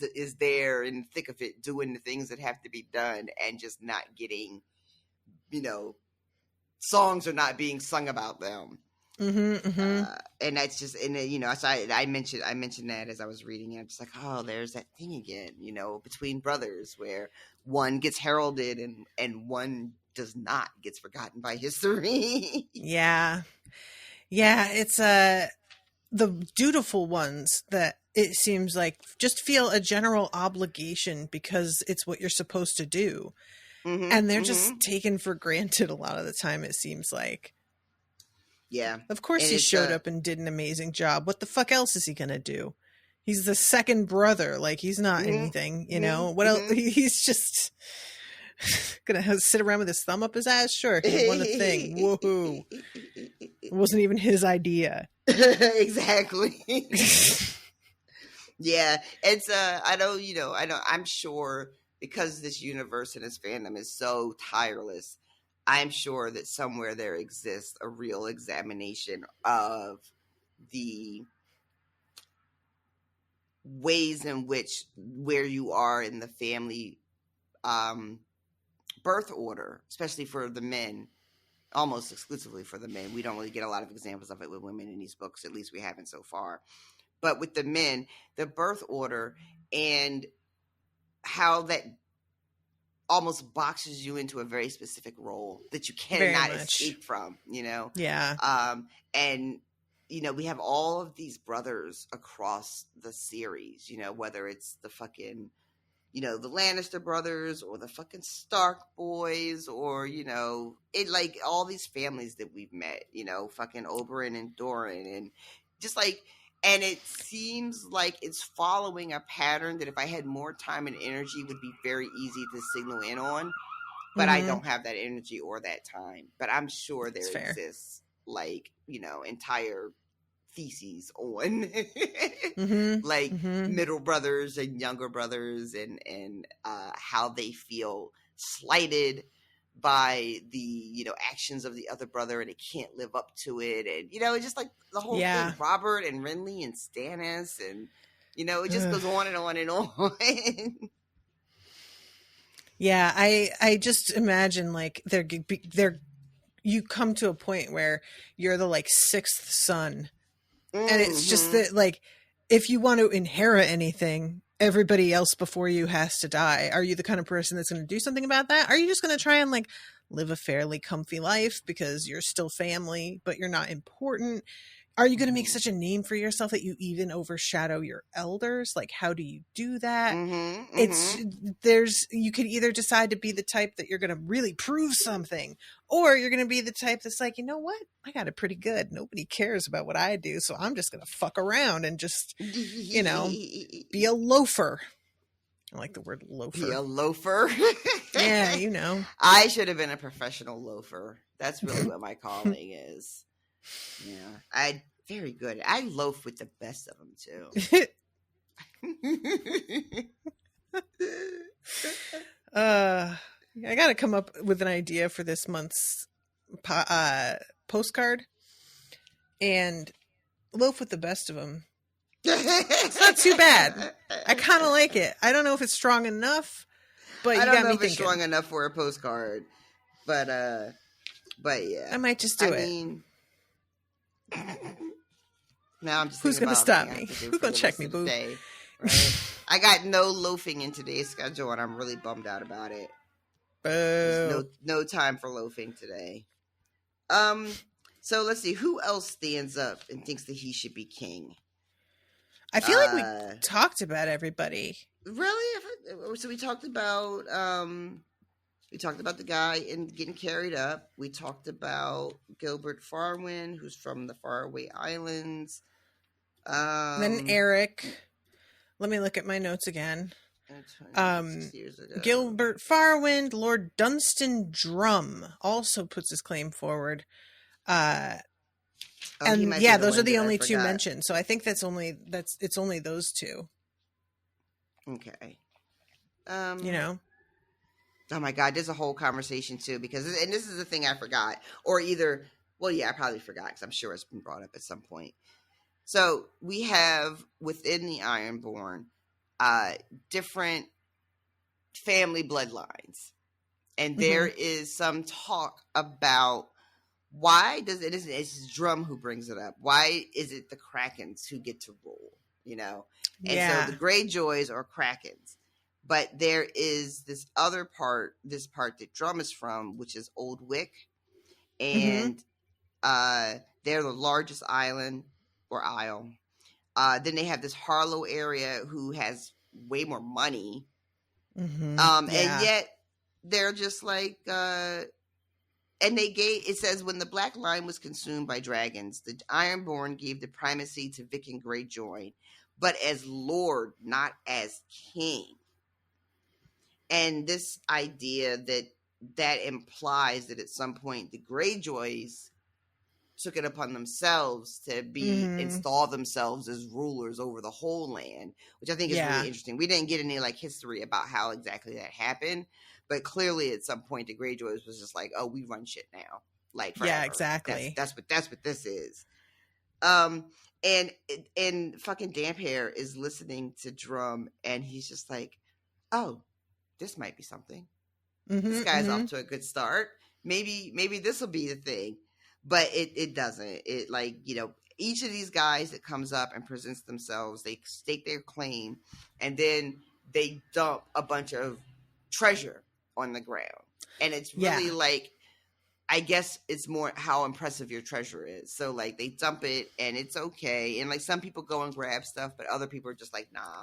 is there in the thick of it, doing the things that have to be done, and just not getting, songs are not being sung about them. And that's just, and so I mentioned that as I was reading it. I'm just like, oh, there's that thing again, between brothers where one gets heralded and one does not, gets forgotten by history. Yeah, it's the dutiful ones that it seems like just feel a general obligation because it's what you're supposed to do. And they're just taken for granted a lot of the time, it seems like. Yeah. Of course he showed up and did an amazing job. What the fuck else is he going to do? He's the second brother. Like, he's not anything, What else? He's just going to sit around with his thumb up his ass? Sure. He won the thing. Woohoo. It wasn't even his idea. Exactly. Yeah. It's, I'm sure, because this universe and this fandom is so tireless, I'm sure that somewhere there exists a real examination of the ways in which, where you are in the family birth order, especially for the men, almost exclusively for the men. We don't really get a lot of examples of it with women in these books, at least we haven't so far. But with the men, the birth order and how that almost boxes you into a very specific role that you Very cannot much. escape from, you know? Yeah. And, you know, we have all of these brothers across the series, you know, whether it's the fucking, you know, the Lannister brothers or the fucking Stark boys or, you know, it like all these families that we've met, you know, fucking Oberyn and Doran and just like, and it seems like it's following a pattern that if I had more time and energy would be very easy to signal in on, but I don't have that energy or that time. But I'm sure there exists like, you know, entire theses on like middle brothers and younger brothers and how they feel slighted by the, you know, actions of the other brother and it can't live up to it, and you know, it's just like the whole thing, Robert and Renly and Stannis, and you know, it just goes on and on and on. Yeah, I just imagine like they're you come to a point where you're the like sixth son, and it's just that like if you want to inherit anything, everybody else before you has to die. Are you the kind of person that's going to do something about that? Are you just going to try and like live a fairly comfy life because you're still family but you're not important? Are you going to make such a name for yourself that you even overshadow your elders? Like, how do you do that? You could either decide to be the type that you're going to really prove something, or you're going to be the type that's like, you know what? I got it pretty good. Nobody cares about what I do. So I'm just going to fuck around and just, you know, be a loafer. I like the word loafer. Be a loafer? Yeah, you know. I should have been a professional loafer. That's really what my calling is. Yeah, very good. I loaf with the best of them too. I got to come up with an idea for this month's postcard, and loaf with the best of them. It's not too bad. I kind of like it. I don't know if it's strong enough, but I don't know me if it's strong enough for a postcard. But yeah, I might just do it. Mean, now I'm just who's going to stop me? Who's going to check me, boo? Day, right? I got no loafing in today's schedule, and I'm really bummed out about it. There's no time for loafing today. So let's see, who else stands up and thinks that he should be king? I feel like we talked about everybody. Really? So we talked about the guy getting carried up. We talked about Gilbert Farwin, who's from the faraway islands. Then Eric. Let me look at my notes again. Gilbert Farwind, Lord Dunstan Drum also puts his claim forward. And yeah, those are the only two mentioned. So I think it's only those two. Okay. You know. Oh my God, there's a whole conversation too, because, and this is the thing I forgot, or either, well, yeah, I probably forgot because I'm sure it's been brought up at some point. So we have within the Ironborn, different family bloodlines, and there is some talk about why it's Drum who brings it up. Why is it the Krakens who get to rule? You know, and so the Greyjoys are Krakens. But there is this other part, that Drum is from, which is Old Wick. And they're the largest island or isle. Then they have this Harlow area who has way more money. And yet they're just like, and it says, when the Black Line was consumed by dragons, the Ironborn gave the primacy to Viking Greyjoy, but as lord, not as king. And this idea that implies that at some point the Greyjoys took it upon themselves to install themselves as rulers over the whole land, which I think is really interesting. We didn't get any like history about how exactly that happened, but clearly at some point the Greyjoys was just like, oh, we run shit now. Like, forever. Yeah, exactly. That's what this is. And fucking Damphair is listening to Drum, and he's just like, oh, this might be something. This guy's off to a good start. Maybe this will be the thing. But it doesn't. It, like, you know, each of these guys that comes up and presents themselves, they stake their claim, and then they dump a bunch of treasure on the ground. And it's really like, I guess it's more how impressive your treasure is. So like they dump it and it's okay. And like some people go and grab stuff, but other people are just like, nah,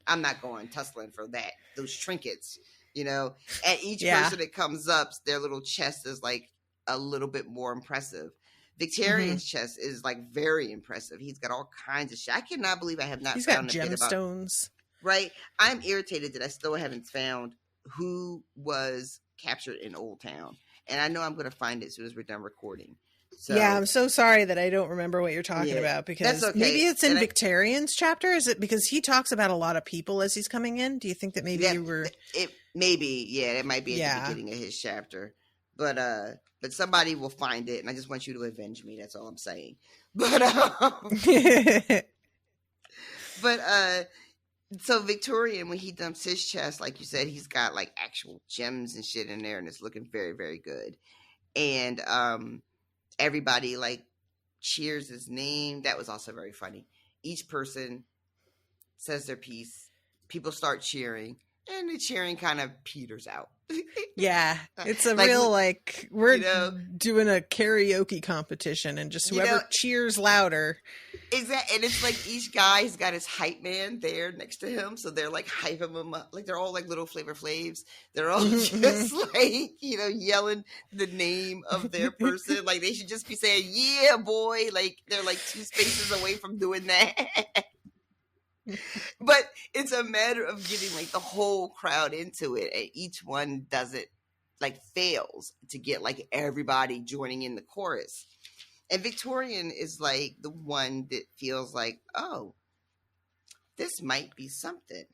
I'm not going tussling for that. Those trinkets, you know, and each person that comes up, their little chest is like a little bit more impressive. Victarion's chest is like very impressive. He's got all kinds of shit. I cannot believe I have not found got gemstones. Right. I'm irritated that I still haven't found who was captured in Old Town. And I know I'm going to find it as soon as we're done recording. So, yeah, I'm so sorry that I don't remember what you're talking about, because that's okay. Maybe it's in Victarion's chapter. Is it because he talks about a lot of people as he's coming in? Do you think that maybe you were? It maybe, it might be at the beginning of his chapter, but somebody will find it, and I just want you to avenge me. That's all I'm saying. But so Victarion, when he dumps his chest, like you said, he's got like actual gems and shit in there, and it's looking very, very good. And everybody like cheers his name. That was also very funny. Each person says their piece. People start cheering, and the cheering kind of peters out. Yeah, it's a like, real like we're doing a karaoke competition, and just whoever cheers louder. Exactly, and it's like each guy has got his hype man there next to him, so they're like hyping him up. Like they're all like little Flavor Flavs. They're all just like yelling the name of their person. Like they should just be saying, "Yeah, boy!" Like they're like 2 spaces away from doing that. But it's a matter of getting like the whole crowd into it, and each one does it like fails to get like everybody joining in the chorus. And Victarion is like the one that feels like, oh, this might be something.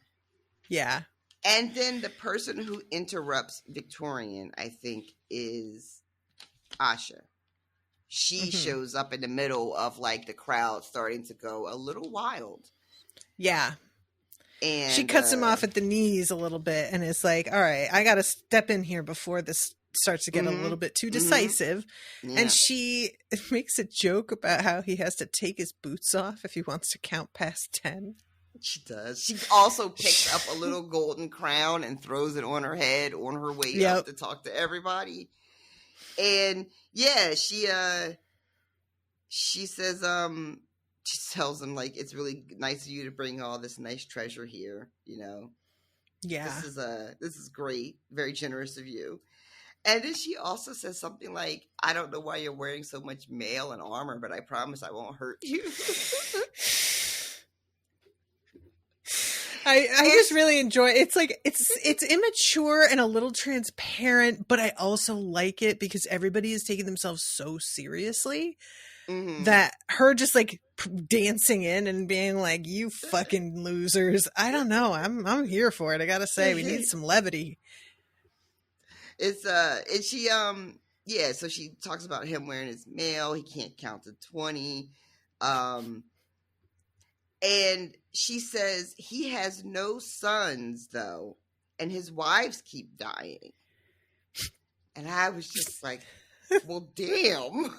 Yeah. And then the person who interrupts Victarion, I think, is Asha. She shows up in the middle of like the crowd starting to go a little wild. Yeah. And she cuts him off at the knees a little bit and is like, all right, I got to step in here before this starts to get a little bit too decisive. Yeah. And she makes a joke about how he has to take his boots off if he wants to count past 10. She does. She also picks up a little golden crown and throws it on her head on her way up to talk to everybody. And yeah, she says, she tells him like, it's really nice of you to bring all this nice treasure here. Yeah, this is great. Very generous of you. And then she also says something like, I don't know why you're wearing so much mail and armor, but I promise I won't hurt you. I just really enjoy it. It's like it's immature and a little transparent, but I also like it because everybody is taking themselves so seriously that her just like dancing in and being like, you fucking losers. I don't know. I'm here for it. I gotta say, we need some levity. It's and she so she talks about him wearing his mail. He can't count to 20. And she says he has no sons though, and his wives keep dying. And I was just like, well, damn.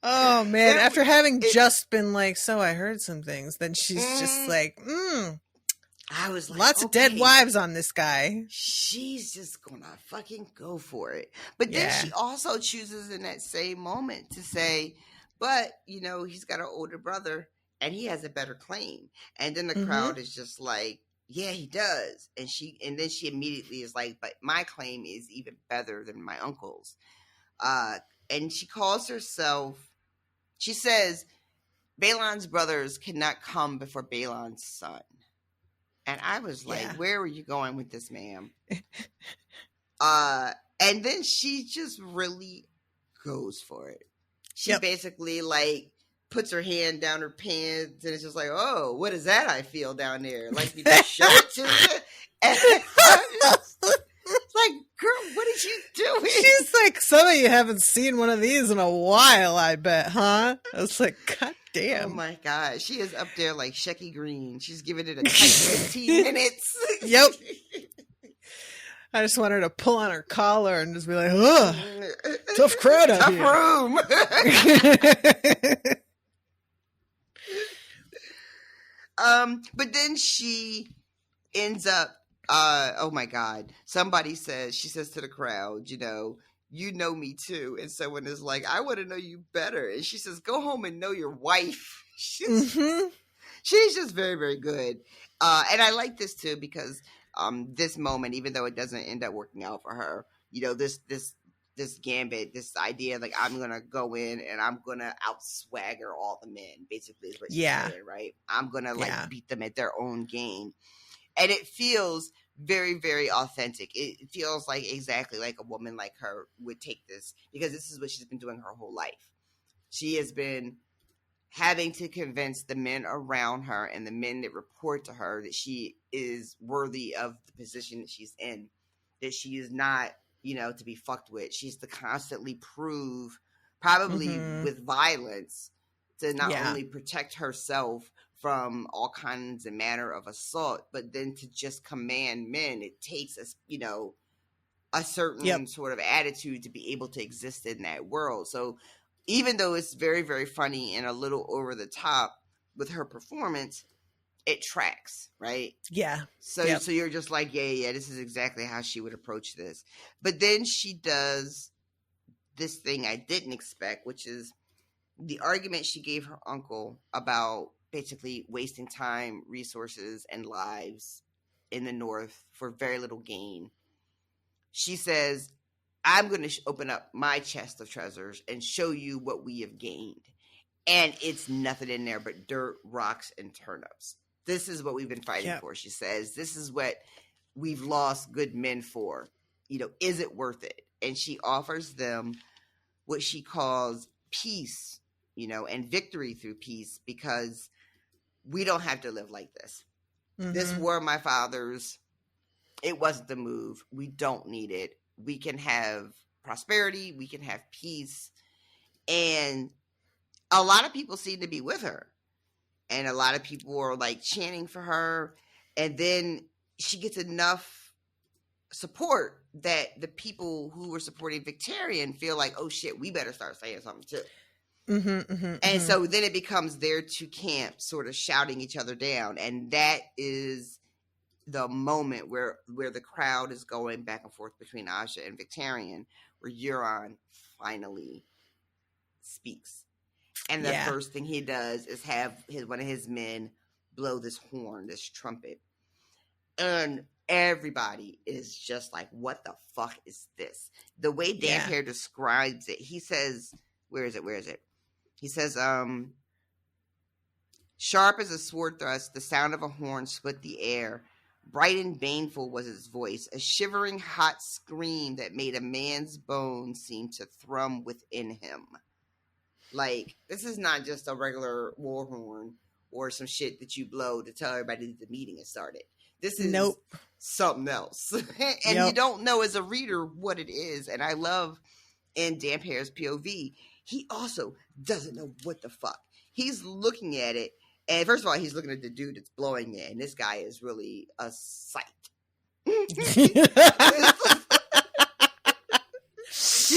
Oh man, after having just been like, so I heard some things, then she's just like, I was like, lots of dead wives on this guy. She's just gonna fucking go for it. But then she also chooses in that same moment to say, but he's got an older brother and he has a better claim. And then the crowd is just like, yeah, he does. And then she immediately is like, but my claim is even better than my uncle's. And she calls herself, she says, Balon's brothers cannot come before Balon's son. And I was like, where are you going with this, ma'am? And then she just really goes for it. She basically like puts her hand down her pants and it's just like, oh, what is that I feel down there? Like, you just show it to me. And it's like, girl, what is you doing? She's like, some of you haven't seen one of these in a while, I bet, huh? I was like, God damn. Oh my God. She is up there like Shecky Green. She's giving it a tight 15 minutes. Yep. I just want her to pull on her collar and just be like, ugh, tough crowd out here. Tough room. But then she ends up, oh my God, she says to the crowd, you know me too. And someone is like, I want to know you better. And she says, go home and know your wife. She's just very, very good. And I like this too, because this moment, even though it doesn't end up working out for her, this gambit, this idea, like, I'm going to go in and I'm going to outswagger all the men, basically is what she's saying, right? I'm going to beat them at their own game. And it feels very, very authentic. It feels like exactly like a woman like her would take this, because this is what she's been doing her whole life. She has been having to convince the men around her and the men that report to her that she is worthy of the position that she's in, that she is not, to be fucked with. She's to constantly prove, probably with violence, to not only protect herself from all kinds and manner of assault, but then to just command men. It takes a certain sort of attitude to be able to exist in that world. So even though it's very, very funny and a little over the top with her performance, it tracks, right? Yeah. So you're just like, yeah, this is exactly how she would approach this. But then she does this thing I didn't expect, which is the argument she gave her uncle about basically wasting time, resources, and lives in the North for very little gain. She says, I'm going to open up my chest of treasures and show you what we have gained. And it's nothing in there but dirt, rocks, and turnips. This is what we've been fighting for, she says. This is what we've lost good men for. Is it worth it? And she offers them what she calls peace, and victory through peace, because we don't have to live like this. This war, my fathers, it wasn't the move. We don't need it. We can have prosperity. We can have peace. And a lot of people seem to be with her. And a lot of people are like chanting for her. And then she gets enough support that the people who were supporting Victarion feel like, oh shit, we better start saying something too. And so then it becomes their two camps sort of shouting each other down. And that is the moment where the crowd is going back and forth between Aja and Victarion, where Euron finally speaks. And the first thing he does is have one of his men blow this horn, this trumpet. And everybody is just like, what the fuck is this? The way Damphair describes it, he says, where is it? He says, sharp as a sword thrust, the sound of a horn split the air. Bright and baneful was his voice, a shivering hot scream that made a man's bones seem to thrum within him. Like, this is not just a regular war horn or some shit that you blow to tell everybody that the meeting has started. This is something else. And you don't know as a reader what it is. And I love in Damphair's POV, he also doesn't know what the fuck. He's looking at it. And first of all, he's looking at the dude that's blowing it. And this guy is really a sight. You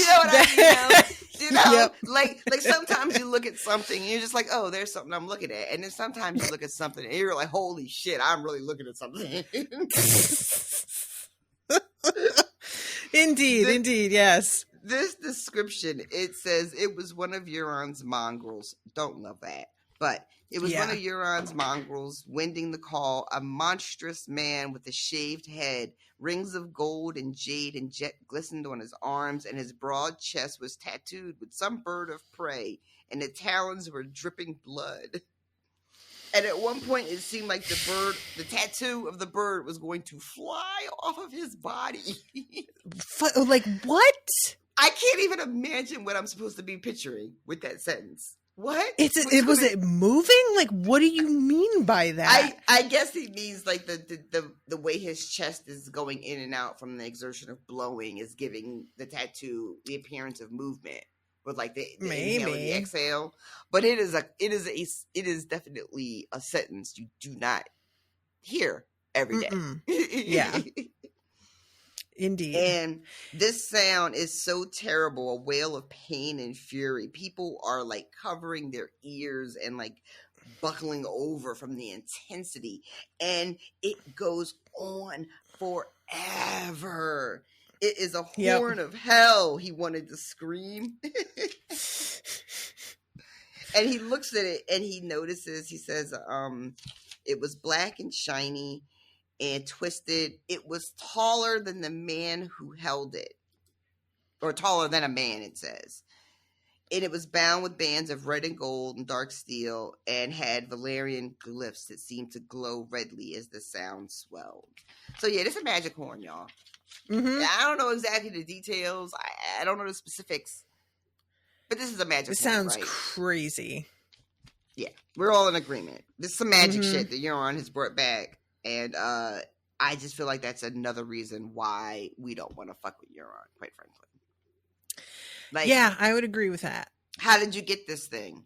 know what I mean? Like sometimes you look at something and you're just like, oh, there's something I'm looking at. And then sometimes you look at something and you're like, holy shit, I'm really looking at something. Indeed, yes. This description, it says it was one of Euron's mongrels. Don't love that. But it was one of Euron's mongrels winding the call, a monstrous man with a shaved head. Rings of gold and jade and jet glistened on his arms, and his broad chest was tattooed with some bird of prey, and the talons were dripping blood. And at one point, it seemed like the tattoo of the bird was going to fly off of his body. Like, what? I can't even imagine what I'm supposed to be picturing with that sentence. What? Was it moving? Like, what do you mean by that? I guess he means like the way his chest is going in and out from the exertion of blowing is giving the tattoo the appearance of movement with like the inhale and the exhale. But it is definitely a sentence you do not hear every day. Yeah. Indeed. And this sound is so terrible, a wail of pain and fury. People are like covering their ears and like buckling over from the intensity, and it goes on forever. It is a horn of hell. He wanted to scream. And he looks at it and he notices, he says, it was black and shiny and twisted. It was taller than the man who held it. Or taller than a man, it says. And it was bound with bands of red and gold and dark steel and had Valerian glyphs that seemed to glow redly as the sound swelled. So yeah, this is a magic horn, y'all. Mm-hmm. I don't know exactly the details. I don't know the specifics. But this is a magic horn. It sounds crazy. Yeah, we're all in agreement. This is some magic shit that Euron has brought back. And I just feel like that's another reason why we don't want to fuck with Euron, quite frankly. Like, yeah, I would agree with that. How did you get this thing?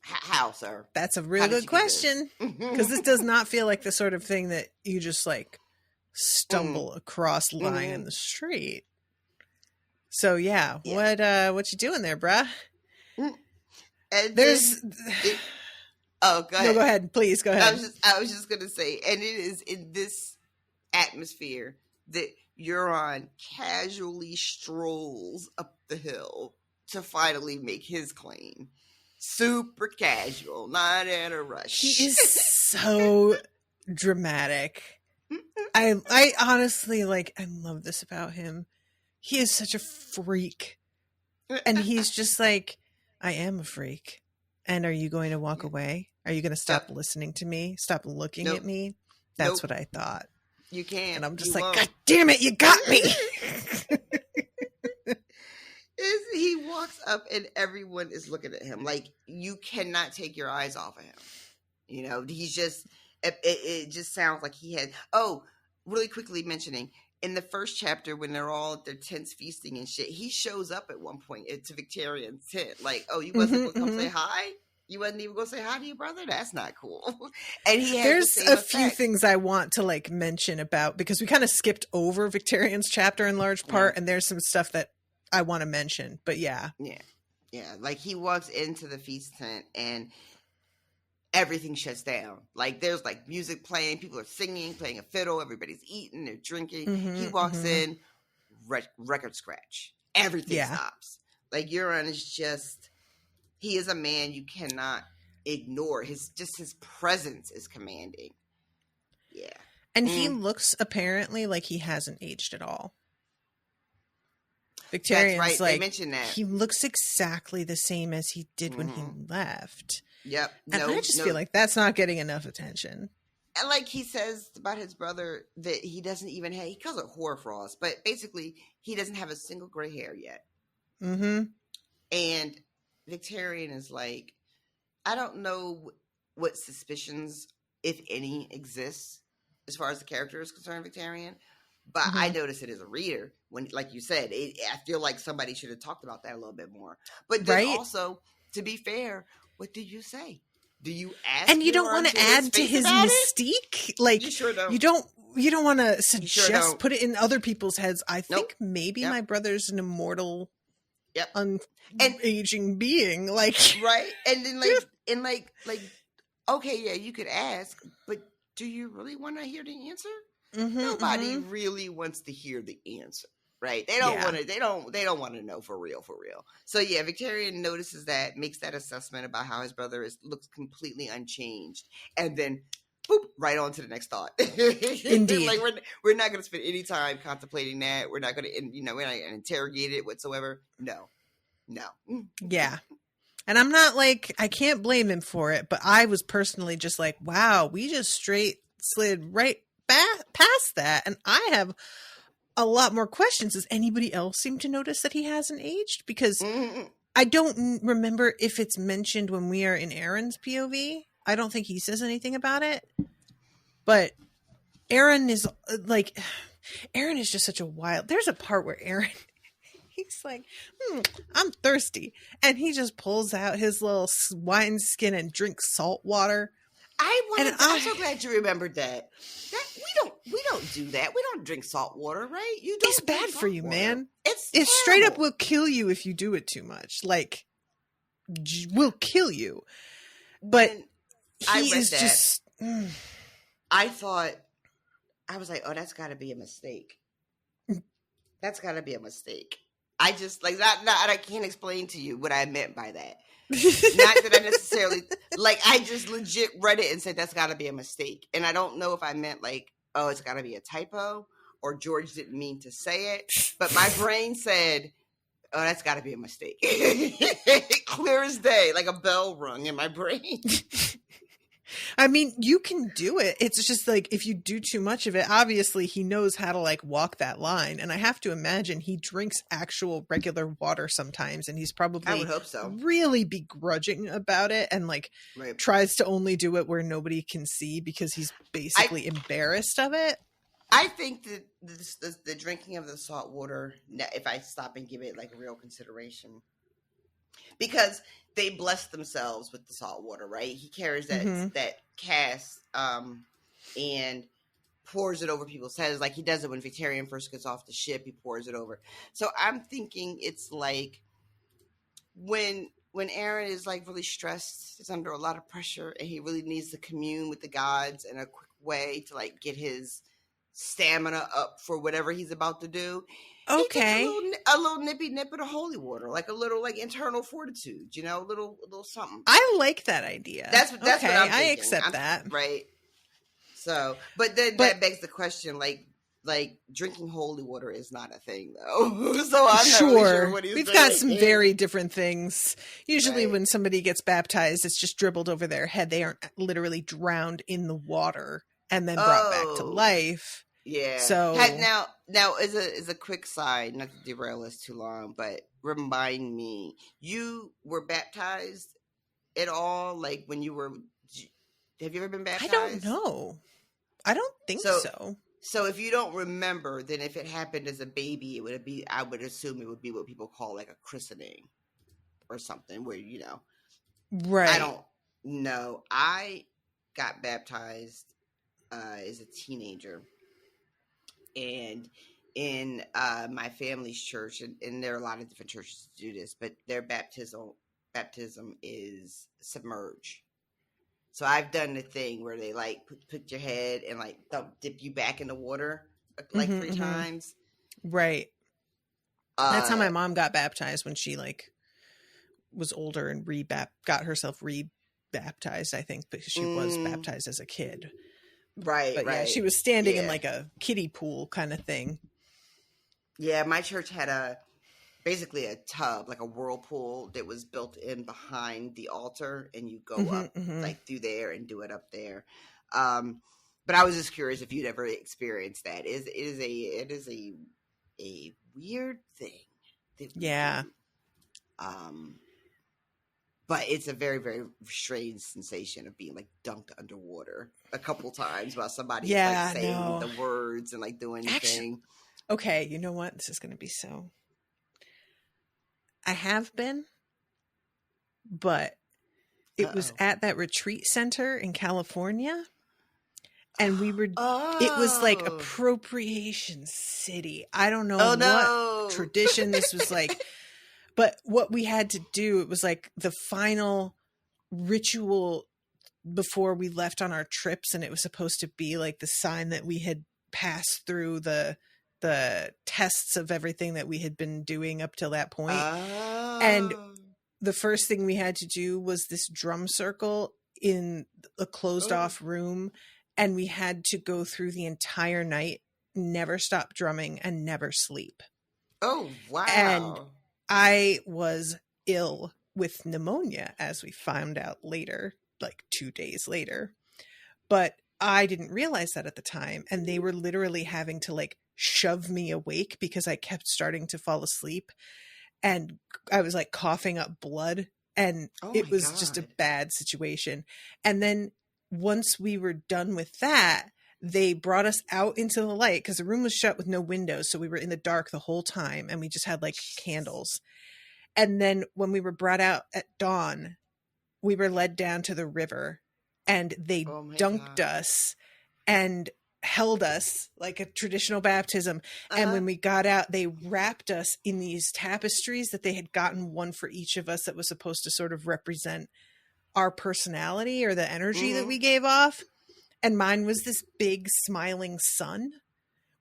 How, sir? That's a real good question. Because this does not feel like the sort of thing that you just like stumble across lying in the street. So yeah. What you doing there, bruh? And there's oh, go ahead. No, go ahead, please go ahead. I was just gonna say, and it is in this atmosphere that Euron casually strolls up the hill to finally make his claim. Super casual, not in a rush. He is so dramatic. I honestly I love this about him. He is such a freak. And he's just like, I am a freak. And are you going to walk away? Are you going to stop listening to me? Stop looking at me? That's what I thought. You can. And I'm just like, God damn it, you got me. He walks up and everyone is looking at him. Like, you cannot take your eyes off of him. You know, he's just, it just sounds like he had, really quickly mentioning, in the first chapter when they're all at their tents feasting and shit, he shows up at one point to Victarion's tent. Like, you wasn't going to come say hi? You wasn't even going to say hi to your brother? That's not cool. And there's a few things I want to mention about, because we kind of skipped over Victarion's chapter in large part, and there's some stuff that I want to mention. But yeah. Yeah. Like, he walks into the feast tent and everything shuts down. Like, there's music playing, people are singing, playing a fiddle, everybody's eating, they're drinking. He walks in, record scratch. Everything stops. Like, Euron is just, he is a man you cannot ignore. His presence is commanding. Yeah. And he looks apparently like he hasn't aged at all. Victarion's That's right. They mentioned that. He looks exactly the same as he did when he left. Yep. And I just feel like that's not getting enough attention. And like he says about his brother that he doesn't even have, he calls it hoarfrost, but basically he doesn't have a single gray hair yet. Mm-hmm. And Victarion is like, I don't know what suspicions, if any, exists as far as the character is concerned, Victarion. But I noticed it as a reader when, like you said, I feel like somebody should have talked about that a little bit more. But then also, to be fair, what do you say? Do you ask? And you don't want to add to his mystique. Like, you sure don't. You don't want to suggest, put it in other people's heads. I think maybe my brother's an immortal, unaging being. Like, right? And then like, okay, yeah, you could ask, but do you really want to hear the answer? Nobody really wants to hear the answer, right? They don't want to. They don't want to know for real. So yeah, Victarion notices that, makes that assessment about how his brother looks completely unchanged, and then boop, right on to the next thought. Indeed, like we're not going to spend any time contemplating that. We're not going to, we're not going to interrogate it whatsoever. No. Yeah. And I'm not I can't blame him for it, but I was personally just like, wow, we just straight slid right past that, and I have a lot more questions. Does anybody else seem to notice that he hasn't aged? Because I don't remember if it's mentioned when we are in Aeron's POV. I don't think he says anything about it. But Aeron is Aeron is just such a wild. There's a part where Aeron, he's like, I'm thirsty, and he just pulls out his little wine skin and drinks salt water. I'm so glad you remembered that. We don't do that. We don't drink salt water, right? It's bad for you, man. It's straight up will kill you if you do it too much. Will kill you. But I he read is that. just. I thought, I was like, oh, that's got to be a mistake. That's got to be a mistake. I just, like, I can't explain to you what I meant by that. Not that I necessarily, like, I just legit read it and said, that's got to be a mistake. And I don't know if I meant, like, oh, it's got to be a typo, or George didn't mean to say it. But my brain said, oh, that's got to be a mistake. Clear as day, like a bell rung in my brain. I mean, you can do it. It's just like, if you do too much of it, obviously he knows how to like walk that line. And I have to imagine he drinks actual regular water sometimes. And he's probably, I would hope so, really begrudging about it. And like tries to only do it where nobody can see because he's basically embarrassed of it. I think that the drinking of the salt water, if I stop and give it like real consideration, because they bless themselves with the salt water, right? He carries that cask and pours it over people's heads, like he does it when Victarion first gets off the ship. He pours it over. So I'm thinking it's like when Aeron is like really stressed, is under a lot of pressure, and he really needs to commune with the gods in a quick way to like get his stamina up for whatever he's about to do. Okay, a little nippy nip of the holy water, like a little like internal fortitude, you know, a little something. I like that idea. That's what I'm thinking. I accept that. Right. So, but then that begs the question, like drinking holy water is not a thing, though. So I'm not really sure what he's We've doing. got some very different things. Usually, when somebody gets baptized, it's just dribbled over their head. They aren't literally drowned in the water and then brought back to life. Yeah. So now as a quick side, not to derail us too long, but remind me, you were baptized at all? Like when you were, have you ever been baptized? I don't know. I don't think so. So if you don't remember, then if it happened as a baby, I would assume it would be what people call like a christening or something where, you know, right. I don't know. I got baptized as a teenager. And in my family's church, and there are a lot of different churches that do this, but their baptism is submerge. So I've done the thing where they like put your head and like dip you back in the water like 3 times. Right. That's how my mom got baptized when she like was older and got herself re-baptized, I think, because she was baptized as a kid. Right, but yeah, she was standing in like a kiddie pool kind of thing. Yeah, my church had basically a tub, like a whirlpool that was built in behind the altar, and you go up like through there and do it up there. But I was just curious if you'd ever experienced that. It is a weird thing. Yeah. But it's a very, very strange sensation of being like dunked underwater a couple times while somebody like saying the words and like doing the thing. Okay, you know what? This is going to be so. I have been, but it was at that retreat center in California, and we were. It was like Appropriation City. I don't know what tradition this was like. But what we had to do, it was like the final ritual before we left on our trips. And it was supposed to be like the sign that we had passed through the tests of everything that we had been doing up till that point. And the first thing we had to do was this drum circle in a closed off room. And we had to go through the entire night, never stop drumming and never sleep. Oh, wow. And I was ill with pneumonia, as we found out later, like 2 days later. But I didn't realize that at the time. And they were literally having to like shove me awake because I kept starting to fall asleep. And I was like coughing up blood. And it was just a bad situation. And then once we were done with that, they brought us out into the light because the room was shut with no windows. So we were in the dark the whole time and we just had like candles. And then when we were brought out at dawn, we were led down to the river and they dunked us and held us like a traditional baptism. And when we got out, they wrapped us in these tapestries that they had gotten one for each of us that was supposed to sort of represent our personality or the energy that we gave off. And mine was this big smiling sun,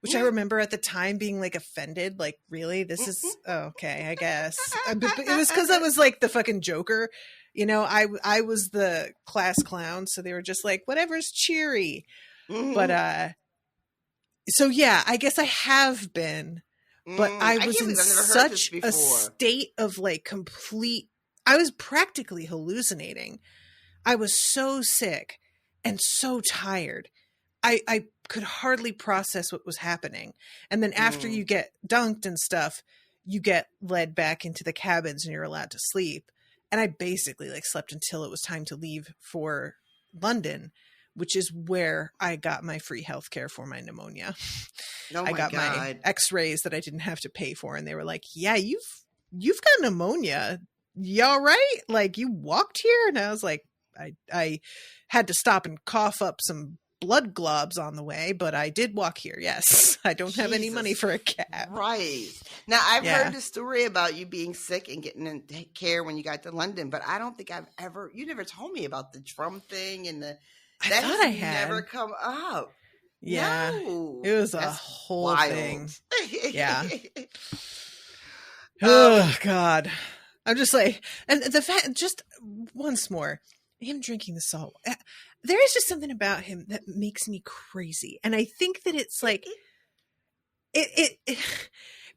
which I remember at the time being like offended. Like, really? This is okay, I guess. But it was because I was like the fucking Joker. You know, I was the class clown. So they were just like, whatever's cheery. But so yeah, I guess I have been. But I was in such a state of like complete, I was practically hallucinating. I was so sick and so tired. I could hardly process what was happening. And then after you get dunked and stuff, you get led back into the cabins and you're allowed to sleep. And I basically like slept until it was time to leave for London, which is where I got my free healthcare for my pneumonia. I got my x-rays that I didn't have to pay for. And they were like, yeah, you've got pneumonia. You all right? Like, you walked here? And I was like, I had to stop and cough up some blood globs on the way, but I did walk here. Yes. I don't have any money for a cab. Right. Now, I've heard the story about you being sick and getting in care when you got to London, but I don't think you never told me about the drum thing and that thought I had never come up. Yeah. No. It was a whole thing. Yeah. Oh, God. I'm just like, and the fact, just once more, him drinking the salt. There is just something about him that makes me crazy. And I think that it's like, it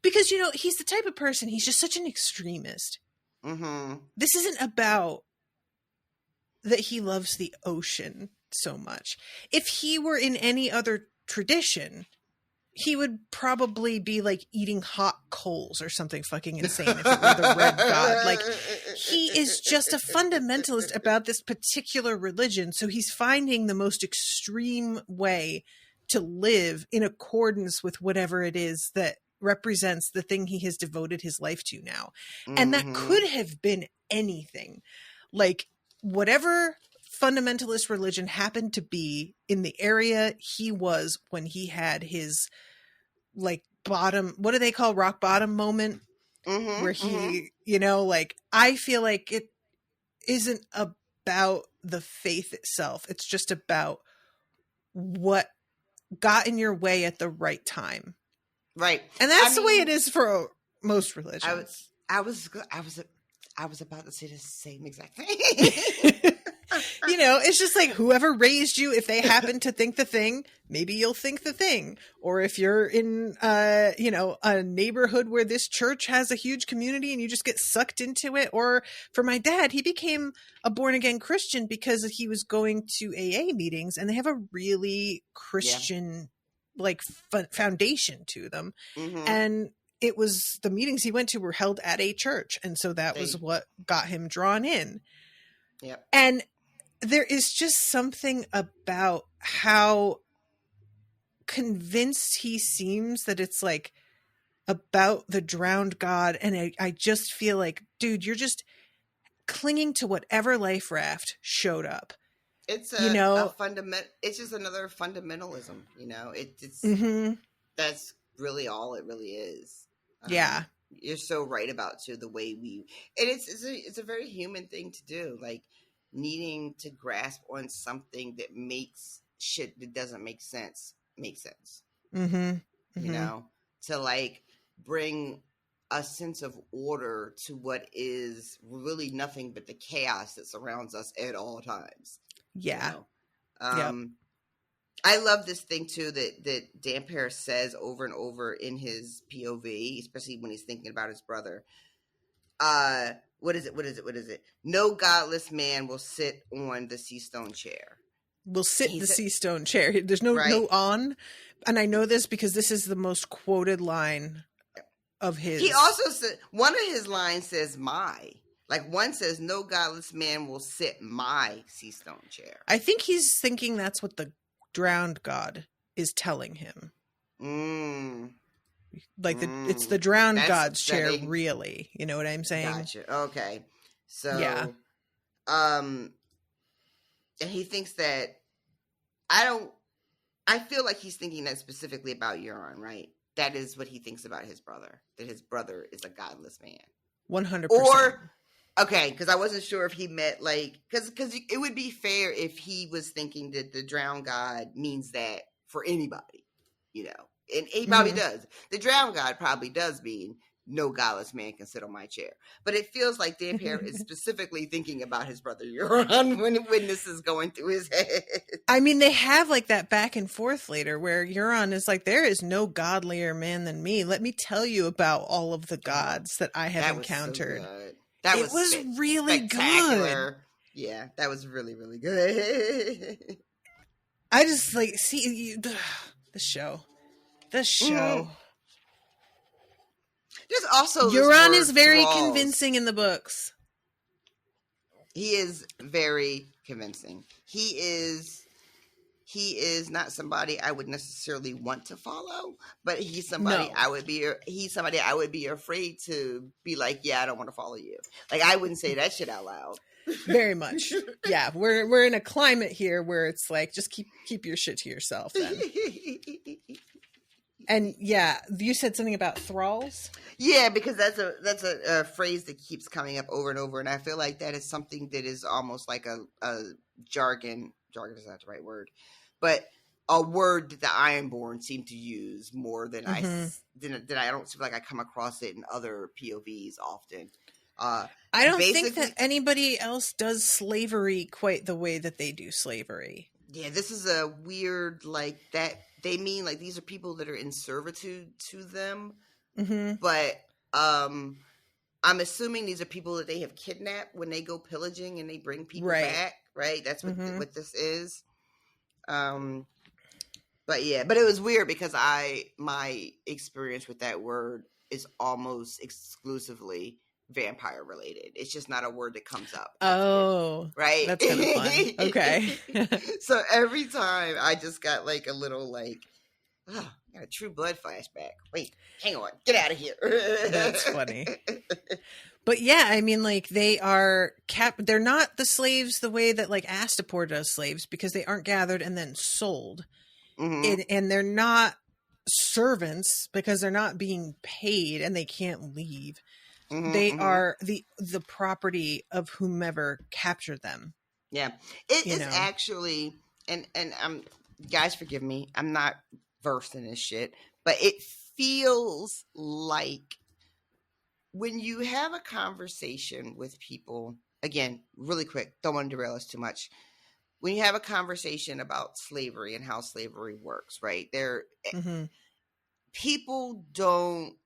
because, you know, he's the type of person, he's just such an extremist. This isn't about that he loves the ocean so much. If he were in any other tradition, he would probably be like eating hot coals or something fucking insane if it were the red god. Like, he is just a fundamentalist about this particular religion. So he's finding the most extreme way to live in accordance with whatever it is that represents the thing he has devoted his life to now. And that could have been anything. Like, whatever fundamentalist religion happened to be in the area he was when he had his like bottom, what do they call rock bottom moment, where he, you know, like, I feel like it isn't about the faith itself. It's just about what got in your way at the right time. Right. And that's the way it is for most religions. I was about to say the same exact thing. You know, it's just like, whoever raised you, if they happen to think the thing, maybe you'll think the thing. Or if you're in, you know, a neighborhood where this church has a huge community and you just get sucked into it. Or for my dad, he became a born again Christian because he was going to AA meetings and they have a really Christian like foundation to them. And it was, the meetings he went to were held at a church. And so that was what got him drawn in. Yep. And there is just something about how convinced he seems that it's like about the drowned god. And I just feel like, dude, you're just clinging to whatever life raft showed up. It's it's just another fundamentalism, you know, it's that's really all it really is. Yeah. You're so right about too, the way it's a very human thing to do. Like, needing to grasp on something that makes shit that doesn't make sense. You know, to like bring a sense of order to what is really nothing but the chaos that surrounds us at all times. Yeah. You know? I love this thing too that Dan Paris says over and over in his POV, especially when he's thinking about his brother. What is it? No godless man will sit on the sea stone chair. Will sit the sea stone chair. There's no on. And I know this because this is the most quoted line of his. He also said, one of his lines says my. Like, one says, no godless man will sit my sea stone chair. I think he's thinking that's what the drowned god is telling him. Like, it's the drowned god's chair, really. You know what I'm saying? Gotcha. Okay. So, yeah. And he thinks that, I feel like he's thinking that specifically about Euron, right? That is what he thinks about his brother, that his brother is a godless man. 100%. Okay, because I wasn't sure if he meant like because it would be fair if he was thinking that the drowned god means that for anybody, you know, and he probably does. The drowned god probably does mean no godless man can sit on my chair, but it feels like Dan Parrott is specifically thinking about his brother Euron when this is going through his head. I mean, they have like that back and forth later where Euron is like, there is no godlier man than me. Let me tell you about all of the gods that I have encountered. That was really good. Yeah, that was really, really good. I just like see the show. Mm-hmm. There's also Euron is very convincing in the books. He is very convincing. He is not somebody I would necessarily want to follow, but he's somebody I would be afraid to be like, yeah, I don't want to follow you. Like I wouldn't say that shit out loud. Very much. Yeah, we're in a climate here where it's like just keep your shit to yourself then. And yeah, you said something about thralls? Yeah, because that's a phrase that keeps coming up over and over, and I feel like that is something that is almost like a jargon. Jargon is not the right word, but a word that the Ironborn seem to use more than I don't feel like I come across it in other POVs often. I don't think that anybody else does slavery quite the way that they do slavery. Yeah, this is a weird like that. They mean like these are people that are in servitude to them, but I'm assuming these are people that they have kidnapped when they go pillaging and they bring people back, right? That's what this is. But yeah, but it was weird because my experience with that word is almost exclusively vampire related. It's just not a word that comes up. Oh, right. That's kind of fun. Okay. So every time I just got like a little like, oh, I got a True Blood flashback. Wait, hang on, get out of here. That's funny. But yeah, I mean, like they are they're not the slaves the way that like Astapor does slaves because they aren't gathered and then sold, and they're not servants because they're not being paid and they can't leave. They are the property of whomever captured them. Yeah, it is actually, and guys, forgive me, I'm not versed in this shit, but it feels like when you have a conversation with people, again, really quick, don't want to derail us too much. When you have a conversation about slavery and how slavery works, right? People don't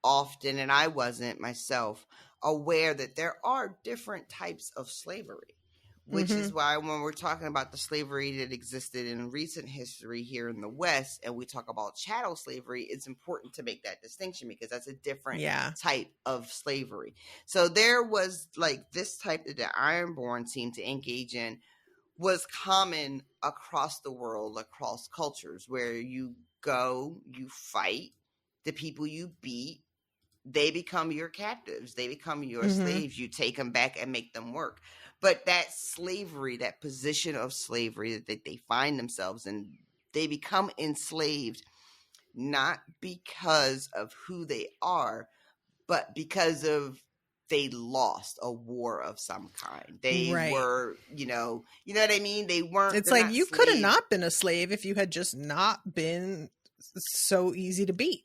often, and I wasn't myself, aware that there are different types of slavery, which is why when we're talking about the slavery that existed in recent history here in the West, and we talk about chattel slavery, it's important to make that distinction because that's a different type of slavery. So there was like this type that the Ironborn seemed to engage in was common across the world, across cultures, where you go, you fight, the people you beat, they become your captives. They become your slaves. You take them back and make them work. But that slavery, that position of slavery that they find themselves in, they become enslaved not because of who they are, but because of they lost a war of some kind. They were, you know what I mean? They weren't. It's like you could have not been a slave if you had just not been so easy to beat.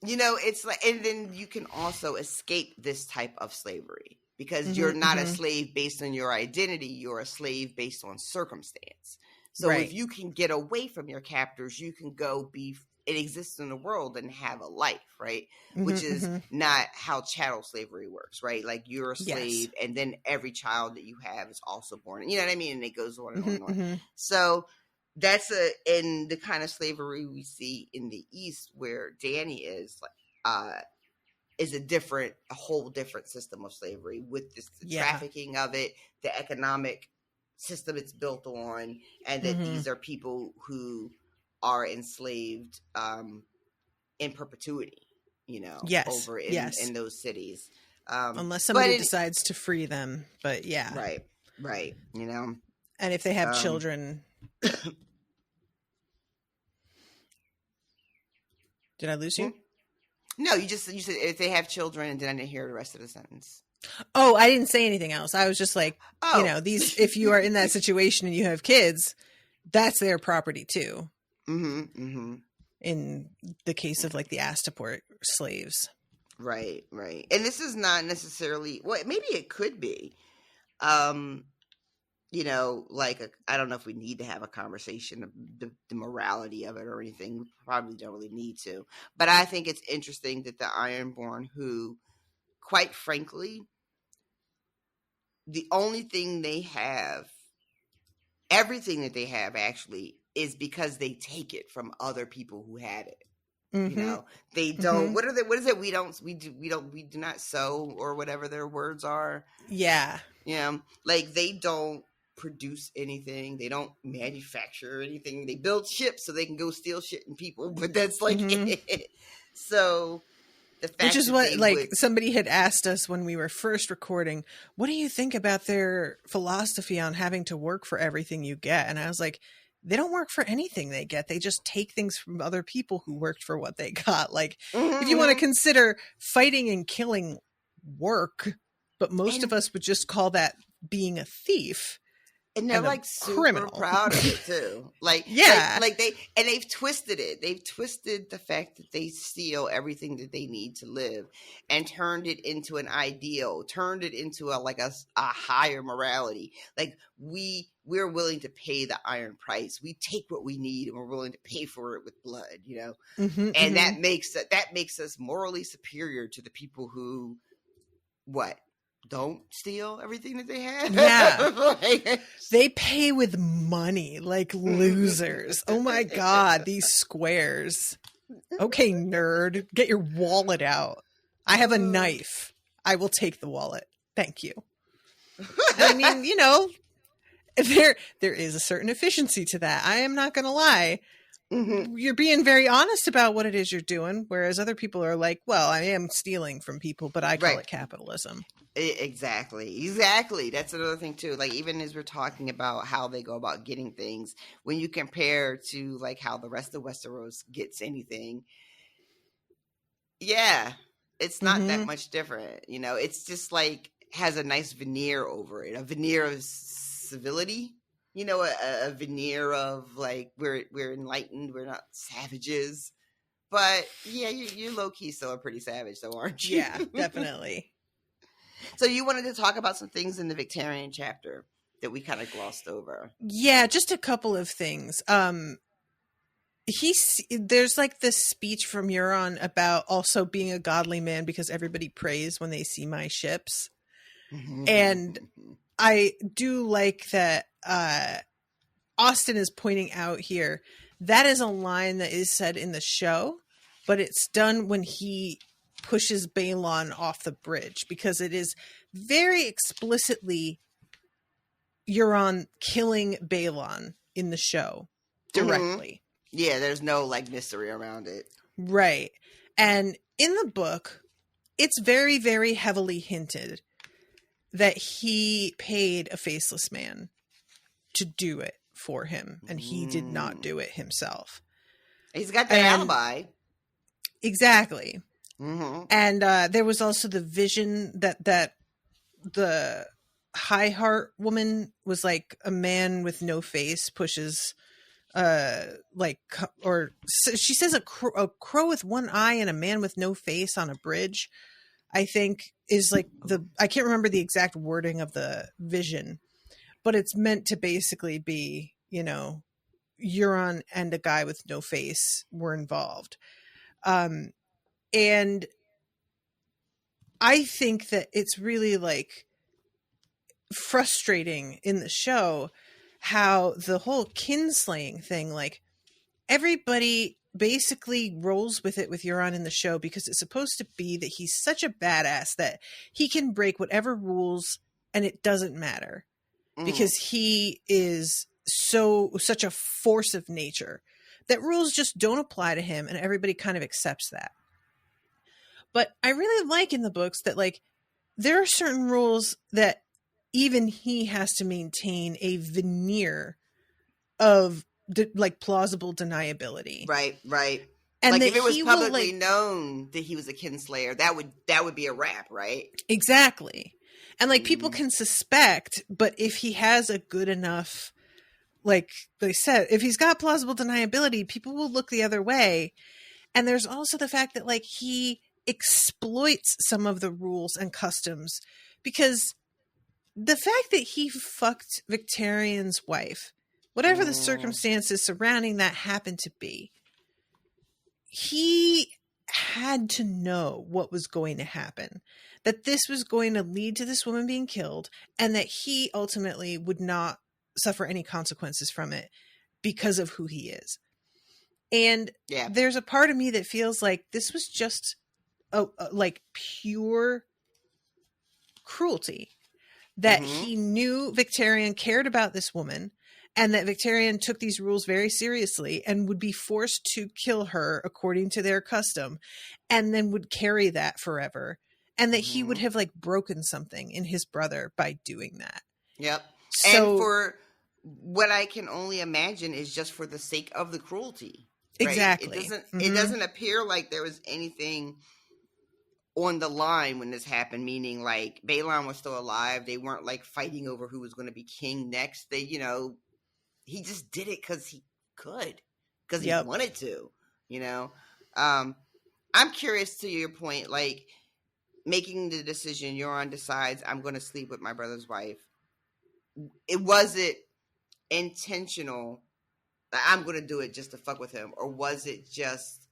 You know, it's like, and then you can also escape this type of slavery because you're not a slave based on your identity. You're a slave based on circumstance. So if you can get away from your captors, you can go exist in the world and have a life, right? Which is not how chattel slavery works, right? Like you're a slave and then every child that you have is also born. You know what I mean? And it goes on and on and on. So that's in the kind of slavery we see in the East where Dany is a whole different system of slavery with the trafficking of it, the economic system it's built on, and that these are people who are enslaved in perpetuity, over in those cities. Unless somebody decides to free them, but right, And if they have children... Did I lose you? No, you said if they have children, and then I didn't hear the rest of the sentence. Oh, I didn't say anything else. I was just like, Oh. these, if you are in that situation and you have kids, that's their property too. In the case of like the Astaport slaves. Right. And this is not necessarily, well, maybe it could be. I don't know if we need to have a conversation of the morality of it or anything. We probably don't really need to. But I think it's interesting that the Ironborn, who, quite frankly, the only thing they have, everything that they have actually, is because they take it from other people who had it. They don't. What is it? We do not sow, or whatever their words are. Yeah. Like they don't produce anything. They don't manufacture anything. They build ships so they can go steal shit and people. But that's like it. So the fact, which is what somebody had asked us when we were first recording. What do you think about their philosophy on having to work for everything you get? And I was like, they don't work for anything they get. They just take things from other people who worked for what they got. Like, if you want to consider fighting and killing work, but most of us would just call that being a thief. And they're like super criminal. Proud of it too. Like, yeah. They've twisted it. They've twisted the fact that they steal everything that they need to live and turned it into an ideal, turned it into a higher morality. Like we're willing to pay the iron price. We take what we need and we're willing to pay for it with blood, and that makes us morally superior to the people who don't steal everything that they have. Yeah. They pay with money like losers. Oh my God, these squares. Okay, nerd, get your wallet out. I have a knife. I will take the wallet. Thank you. I mean, there is a certain efficiency to that. I am not going to lie. You're being very honest about what it is you're doing, whereas other people are like, well, I am stealing from people, but I call it capitalism. Exactly. That's another thing too. Like, even as we're talking about how they go about getting things, when you compare to like how the rest of Westeros gets anything, it's not that much different. It's just like has a nice veneer over it, a veneer of civility. A veneer of like we're enlightened, we're not savages. But yeah, you low key still are pretty savage, though, aren't you? Yeah, definitely. So you wanted to talk about some things in the Victarion chapter that we kind of glossed over. Yeah, just a couple of things. There's like this speech from Euron about also being a godly man because everybody prays when they see my ships. And I do like that Austin is pointing out here that is a line that is said in the show, but it's done when he pushes Balon off the bridge, because it is very explicitly Euron killing Balon in the show directly. Yeah, there's no like mystery around it. Right. And in the book, it's very, very heavily hinted that he paid a faceless man to do it for him, and he did not do it himself. He's got the alibi. Exactly. And there was also the vision that the High Heart woman was like a man with no face pushes she says a crow with one eye and a man with no face on a bridge, I think is like I can't remember the exact wording of the vision, but it's meant to basically be, Euron and a guy with no face were involved. And I think that it's really like frustrating in the show how the whole kinslaying thing, like everybody basically rolls with it with Euron in the show because it's supposed to be that he's such a badass that he can break whatever rules and it doesn't matter because he is such a force of nature that rules just don't apply to him, and everybody kind of accepts that. But I really like in the books that like there are certain rules that even he has to maintain a veneer of like plausible deniability. Right. And like that if it was he publicly will, known that he was a kinslayer, that would be a wrap, right? exactly. And like people Mhm. can suspect, but if he has a good enough, like they said, if he's got plausible deniability, people will look the other way. And there's also the fact that like he exploits some of the rules and customs, because the fact that he fucked Victarion's wife, whatever the circumstances surrounding that happened to be, he had to know what was going to happen, that this was going to lead to this woman being killed, and that he ultimately would not suffer any consequences from it because of who he is. And Yeah. there's a part of me that feels like this was just like pure cruelty, that he knew Victarion cared about this woman, and that Victarion took these rules very seriously and would be forced to kill her according to their custom, and then would carry that forever, and that he would have like broken something in his brother by doing that. Yep. So, and for what I can only imagine is just for the sake of the cruelty. Right? Exactly. It doesn't appear like there was anything on the line when this happened, meaning like Balon was still alive. They weren't like fighting over who was going to be king next. They, he just did it because he could, because he wanted to, I'm curious to your point, like making the decision, Euron decides I'm going to sleep with my brother's wife. Was it intentional that I'm going to do it just to fuck with him? Or was it just,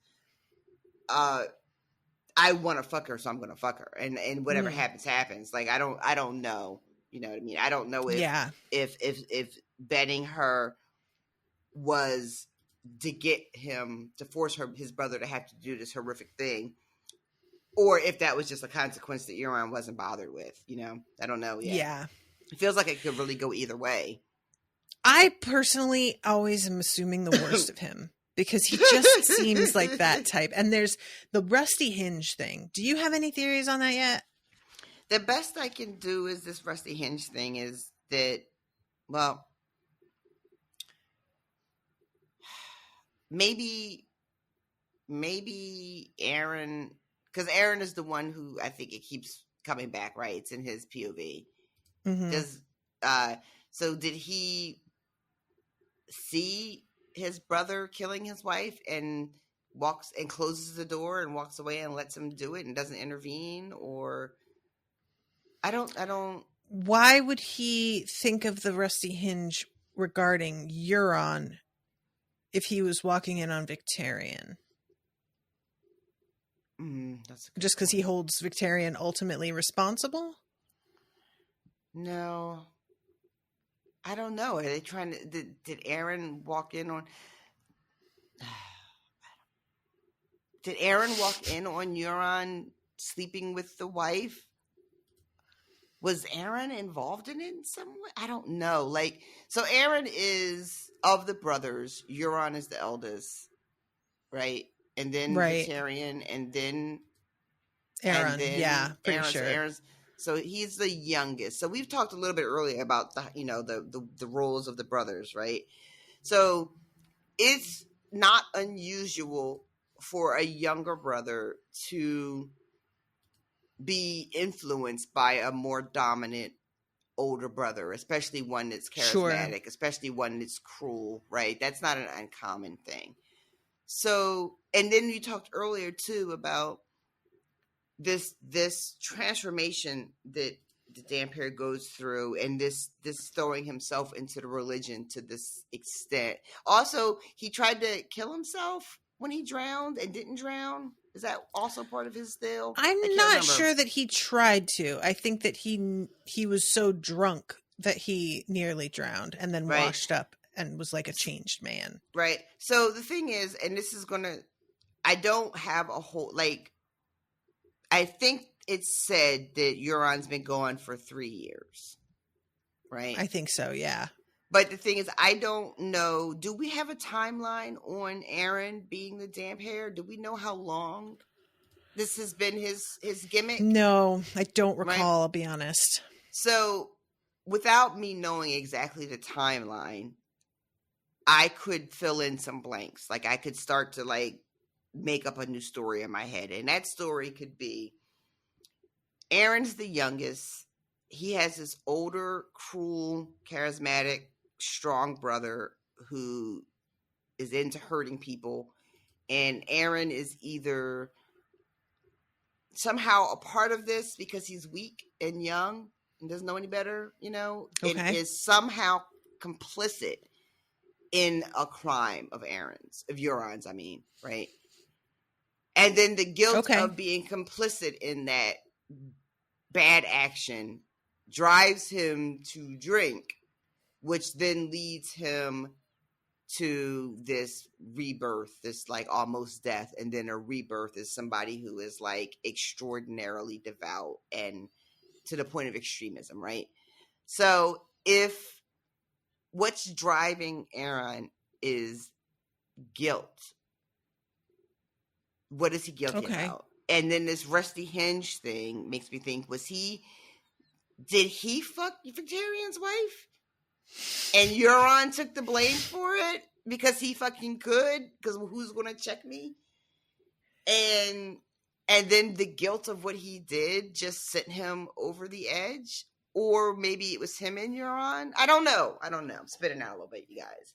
I want to fuck her, so I'm going to fuck her, and whatever happens, happens. Like, I don't know. You know what I mean? I don't know if betting her was to get him, to force his brother to have to do this horrific thing, or if that was just a consequence that Euron wasn't bothered with. I don't know yet. yeah. It feels like it could really go either way. I personally always am assuming the worst of him, because he just seems like that type. And there's the rusty hinge thing. Do you have any theories on that yet? The best I can do is this rusty hinge thing is that, well, maybe Aeron, because Aeron is the one who I think it keeps coming back, right? It's in his POV. So did he see his brother killing his wife and walks and closes the door and walks away and lets him do it and doesn't intervene? Or I don't. Why would he think of the rusty hinge regarding Euron if he was walking in on Victarion? Just because he holds Victarion ultimately responsible? No. I don't know. Are they trying to... Did Aeron walk in on... Did Aeron walk in on Euron sleeping with the wife? Was Aeron involved in it in some way? I don't know. Like, so Aeron is, of the brothers, Euron is the eldest, right? And then Victarion, and then Aeron. Yeah, pretty sure. So he's the youngest. So we've talked a little bit earlier about the roles of the brothers, right? So it's not unusual for a younger brother to be influenced by a more dominant older brother, especially one that's charismatic, especially one that's cruel, right? That's not an uncommon thing. So, and then you talked earlier too about this transformation that the Dampier goes through, and this throwing himself into the religion to this extent. Also, he tried to kill himself when he drowned and didn't drown. Is that also part of his deal? I'm not sure that he tried to. I think that he was so drunk that he nearly drowned and then washed up and was like a changed man. Right. So the thing is, and this is I don't have a whole, like, I think it's said that Euron's been gone for 3 years. Right? I think so, yeah. But the thing is, I don't know. Do we have a timeline on Aeron being the Dampier? Do we know how long this has been his gimmick? No, I don't recall, I'll be honest. So, without me knowing exactly the timeline, I could fill in some blanks. Like, I could start to, like, make up a new story in my head. And that story could be Aeron's the youngest. He has this older, cruel, charismatic, strong brother who is into hurting people. And Aeron is either somehow a part of this because he's weak and young and doesn't know any better, you know, and is somehow complicit in a crime of Euron's, I mean, right? And then the guilt of being complicit in that bad action drives him to drink, which then leads him to this rebirth, this like almost death, and then a rebirth is somebody who is like extraordinarily devout and to the point of extremism, right? So if what's driving Aeron is guilt, what is he guilty about? And then this Rusty Hinge thing makes me think, did he fuck Victarion's wife? And Euron took the blame for it because he fucking could, because who's going to check me? And then the guilt of what he did just sent him over the edge? Or maybe it was him and Euron? I don't know. I'm spitting out a little bit, you guys.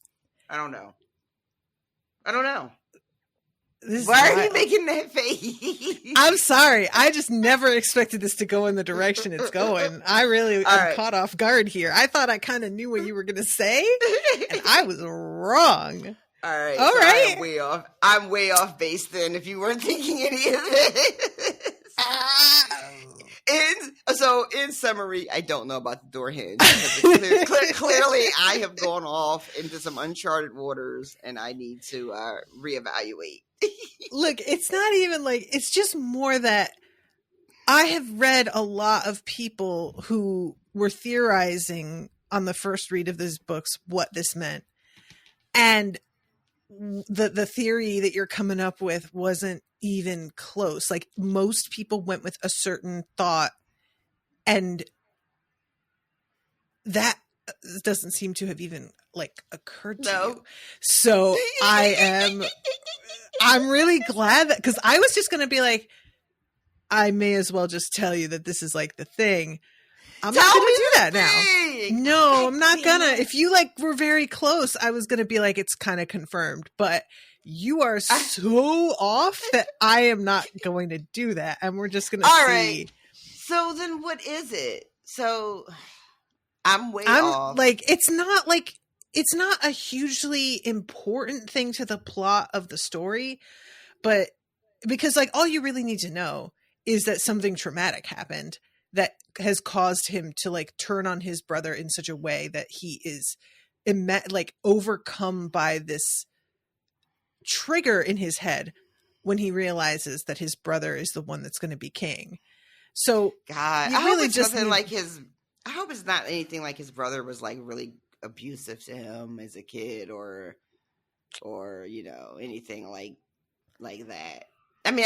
I don't know. Why are you making that face? I'm sorry. I just never expected this to go in the direction it's going. I really am caught off guard here. I thought I kind of knew what you were going to say, and I was wrong. All right. I'm way off base then if you weren't thinking any of this. In summary, I don't know about the door hinge. Clearly, I have gone off into some uncharted waters, and I need to reevaluate. Look, it's not even like, it's just more that I have read a lot of people who were theorizing on the first read of these books what this meant. And the theory that you're coming up with wasn't even close. Like, most people went with a certain thought, and that doesn't seem to have even like occurred to you. So I'm really glad that, because I was just going to be like, I may as well just tell you that this is like the thing. I'm not going to do that now. No, I'm not gonna. If you like were very close, I was going to be like, it's kind of confirmed, but you are so off that I am not going to do that. And we're just going to see. Right. So then what is it? So I'm off. Like, it's not a hugely important thing to the plot of the story, but because like all you really need to know is that something traumatic happened that has caused him to like turn on his brother in such a way that he is like overcome by this trigger in his head when he realizes that his brother is the one that's going to be king. So God, I hope it's nothing like I hope it's not anything like his brother was like really abusive to him as a kid or you know, anything like that. I mean,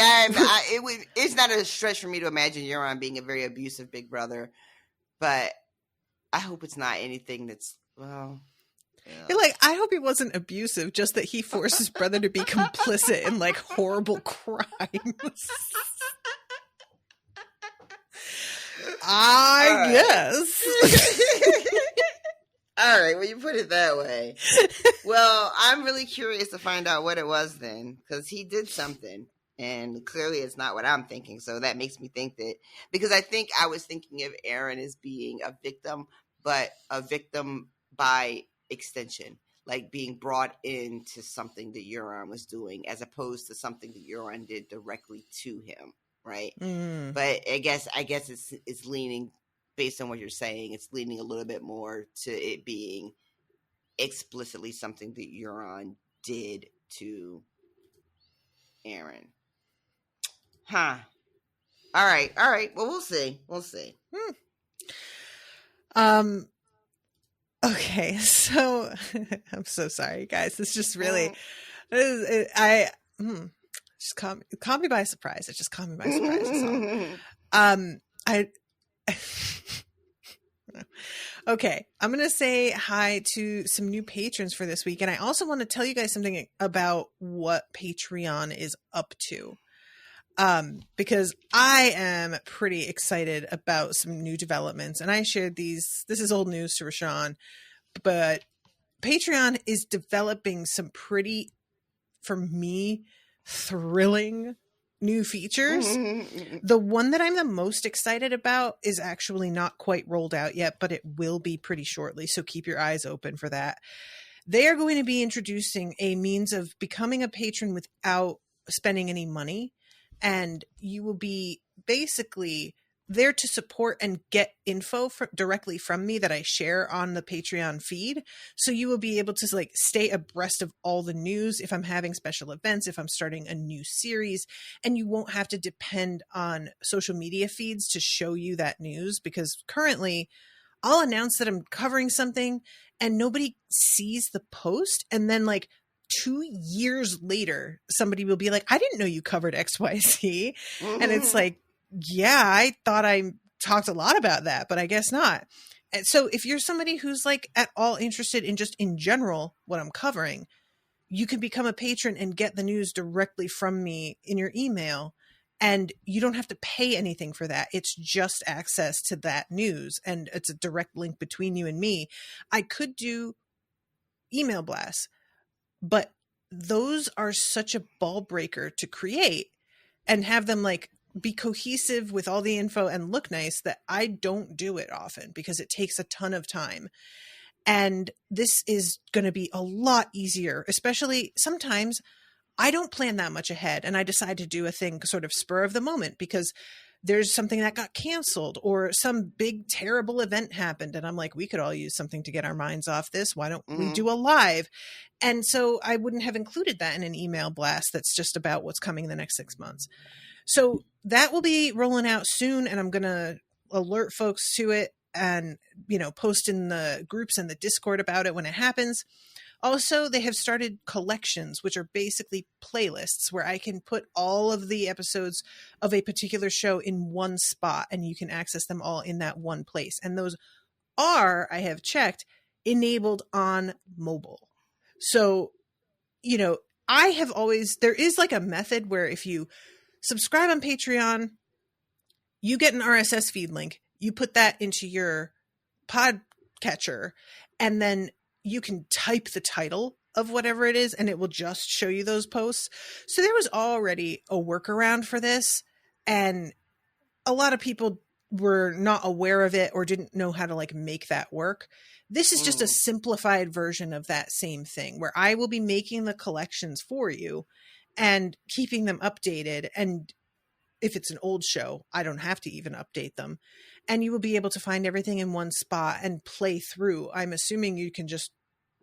it's not a stretch for me to imagine Euron being a very abusive big brother, but I hope it's not anything that's, well, yeah. Like, I hope he wasn't abusive, just that he forced his brother to be complicit in like horrible crimes. I guess. All right, well, you put it that way. Well, I'm really curious to find out what it was then, because he did something, and clearly it's not what I'm thinking. So that makes me think that, because I think I was thinking of Aeron as being a victim, but a victim by extension, like being brought into something that Euron was doing, as opposed to something that Euron did directly to him, right? Mm. But I guess it's leaning, based on what you're saying, it's leaning a little bit more to it being explicitly something that Euron did to Aeron. Huh. All right. Well, we'll see. Okay, so I'm so sorry, guys. It's just really, just caught me by surprise. It just caught me by surprise. That's all. Okay, I'm going to say hi to some new patrons for this week. And I also want to tell you guys something about what Patreon is up to. Because I am pretty excited about some new developments. And I shared these. This is old news to Rashawn. But Patreon is developing some pretty, for me, thrilling new features. The one that I'm the most excited about is actually not quite rolled out yet, but it will be pretty shortly. So keep your eyes open for that. They are going to be introducing a means of becoming a patron without spending any money. And you will be basically there to support and get info directly from me that I share on the Patreon feed. So you will be able to like stay abreast of all the news if I'm having special events, if I'm starting a new series, and you won't have to depend on social media feeds to show you that news, because currently I'll announce that I'm covering something and nobody sees the post. And then like 2 years later, somebody will be like, I didn't know you covered XYZ. And it's like, yeah, I thought I talked a lot about that, but I guess not. And so if you're somebody who's like at all interested in just in general what I'm covering, you can become a patron and get the news directly from me in your email. And you don't have to pay anything for that. It's just access to that news. And it's a direct link between you and me. I could do email blasts, but those are such a ball breaker to create and have them like be cohesive with all the info and look nice that I don't do it often because it takes a ton of time. And this is going to be a lot easier, especially sometimes I don't plan that much ahead and I decide to do a thing sort of spur of the moment because there's something that got canceled or some big terrible event happened. And I'm like, we could all use something to get our minds off this. Why don't we do a live? And so I wouldn't have included that in an email blast that's just about what's coming in the next 6 months. So that will be rolling out soon. And I'm going to alert folks to it and, you know, post in the groups and the Discord about it when it happens. Also, they have started collections, which are basically playlists where I can put all of the episodes of a particular show in one spot and you can access them all in that one place. And those are, I have checked, enabled on mobile. So, you know, there is like a method where if you subscribe on Patreon, you get an RSS feed link, you put that into your podcatcher, and then you can type the title of whatever it is and it will just show you those posts. So there was already a workaround for this and a lot of people were not aware of it or didn't know how to like make that work. This is just a simplified version of that same thing where I will be making the collections for you and keeping them updated. And if it's an old show, I don't have to even update them. And you will be able to find everything in one spot and play through. I'm assuming you can just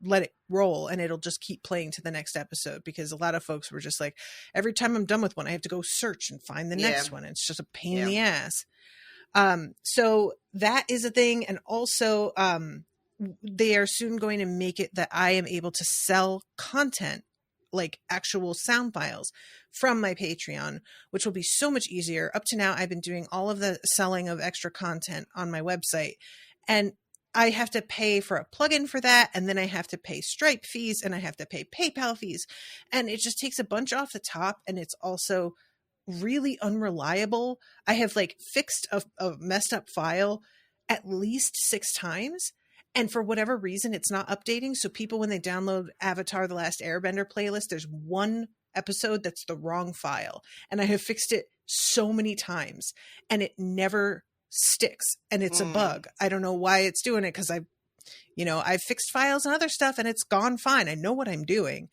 let it roll and it'll just keep playing to the next episode because a lot of folks were just like, every time I'm done with one, I have to go search and find the next one. It's just a pain in the ass. So that is a thing. And also, they are soon going to make it that I am able to sell content, like actual sound files from my Patreon, which will be so much easier. Up to now, I've been doing all of the selling of extra content on my website, and I have to pay for a plugin for that. And then I have to pay Stripe fees and I have to pay PayPal fees. And it just takes a bunch off the top. And it's also really unreliable. I have like fixed a messed up file at least 6 times. And for whatever reason, it's not updating. So people, when they download Avatar: The Last Airbender playlist, there's one episode that's the wrong file. And I have fixed it so many times and it never sticks. And it's a bug. I don't know why it's doing it because I've fixed files and other stuff and it's gone fine. I know what I'm doing.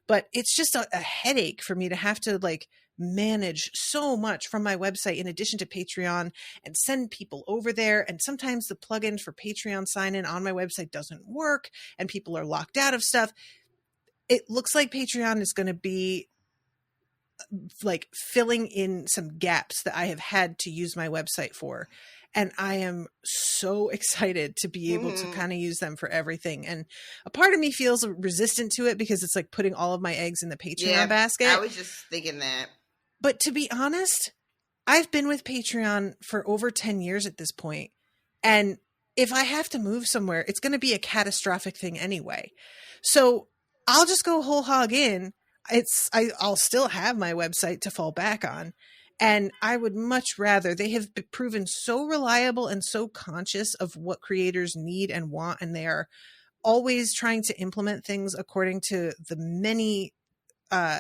But it's just a headache for me to have to like manage so much from my website in addition to Patreon and send people over there. And sometimes the plugin for Patreon sign in on my website doesn't work and people are locked out of stuff. It looks like Patreon is going to be like filling in some gaps that I have had to use my website for. And I am so excited to be able to kind of use them for everything. And a part of me feels resistant to it because it's like putting all of my eggs in the Patreon basket. I was just thinking that. But to be honest, I've been with Patreon for over 10 years at this point, and if I have to move somewhere, it's going to be a catastrophic thing anyway. So I'll just go whole hog in. I'll still have my website to fall back on. And I would much rather, they have proven so reliable and so conscious of what creators need and want. And they are always trying to implement things according to the many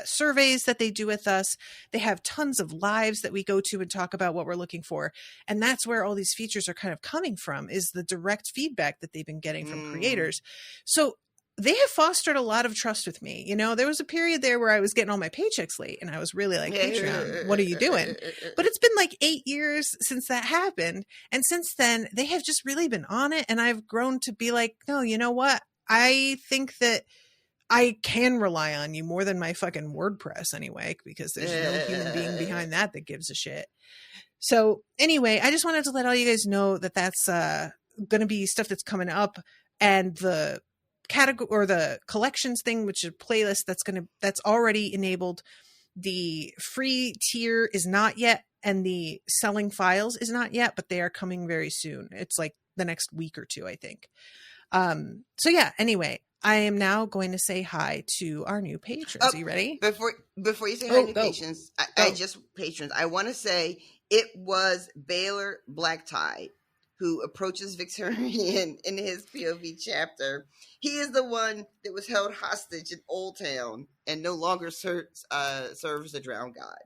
surveys that they do with us. They have tons of lives that we go to and talk about what we're looking for. And that's where all these features are kind of coming from, is the direct feedback that they've been getting from creators. So they have fostered a lot of trust with me. You know, there was a period there where I was getting all my paychecks late and I was really like, Patreon, what are you doing? But it's been like 8 years since that happened. And since then, they have just really been on it. And I've grown to be like, no, you know what? I think that I can rely on you more than my fucking WordPress anyway, because there's no human being behind that gives a shit. So anyway, I just wanted to let all you guys know that that's going to be stuff that's coming up, and the category or the collections thing, which is a playlist that's already enabled. The free tier is not yet, and the selling files is not yet, but they are coming very soon. It's like the next week or two, I think. So yeah, anyway, I am now going to say hi to our new patrons. Are you ready? Before you say hi to patrons, I want to say it was Baylor Blacktide who approaches Victarion in his POV chapter. He is the one that was held hostage in Old Town and no longer serves the drowned god.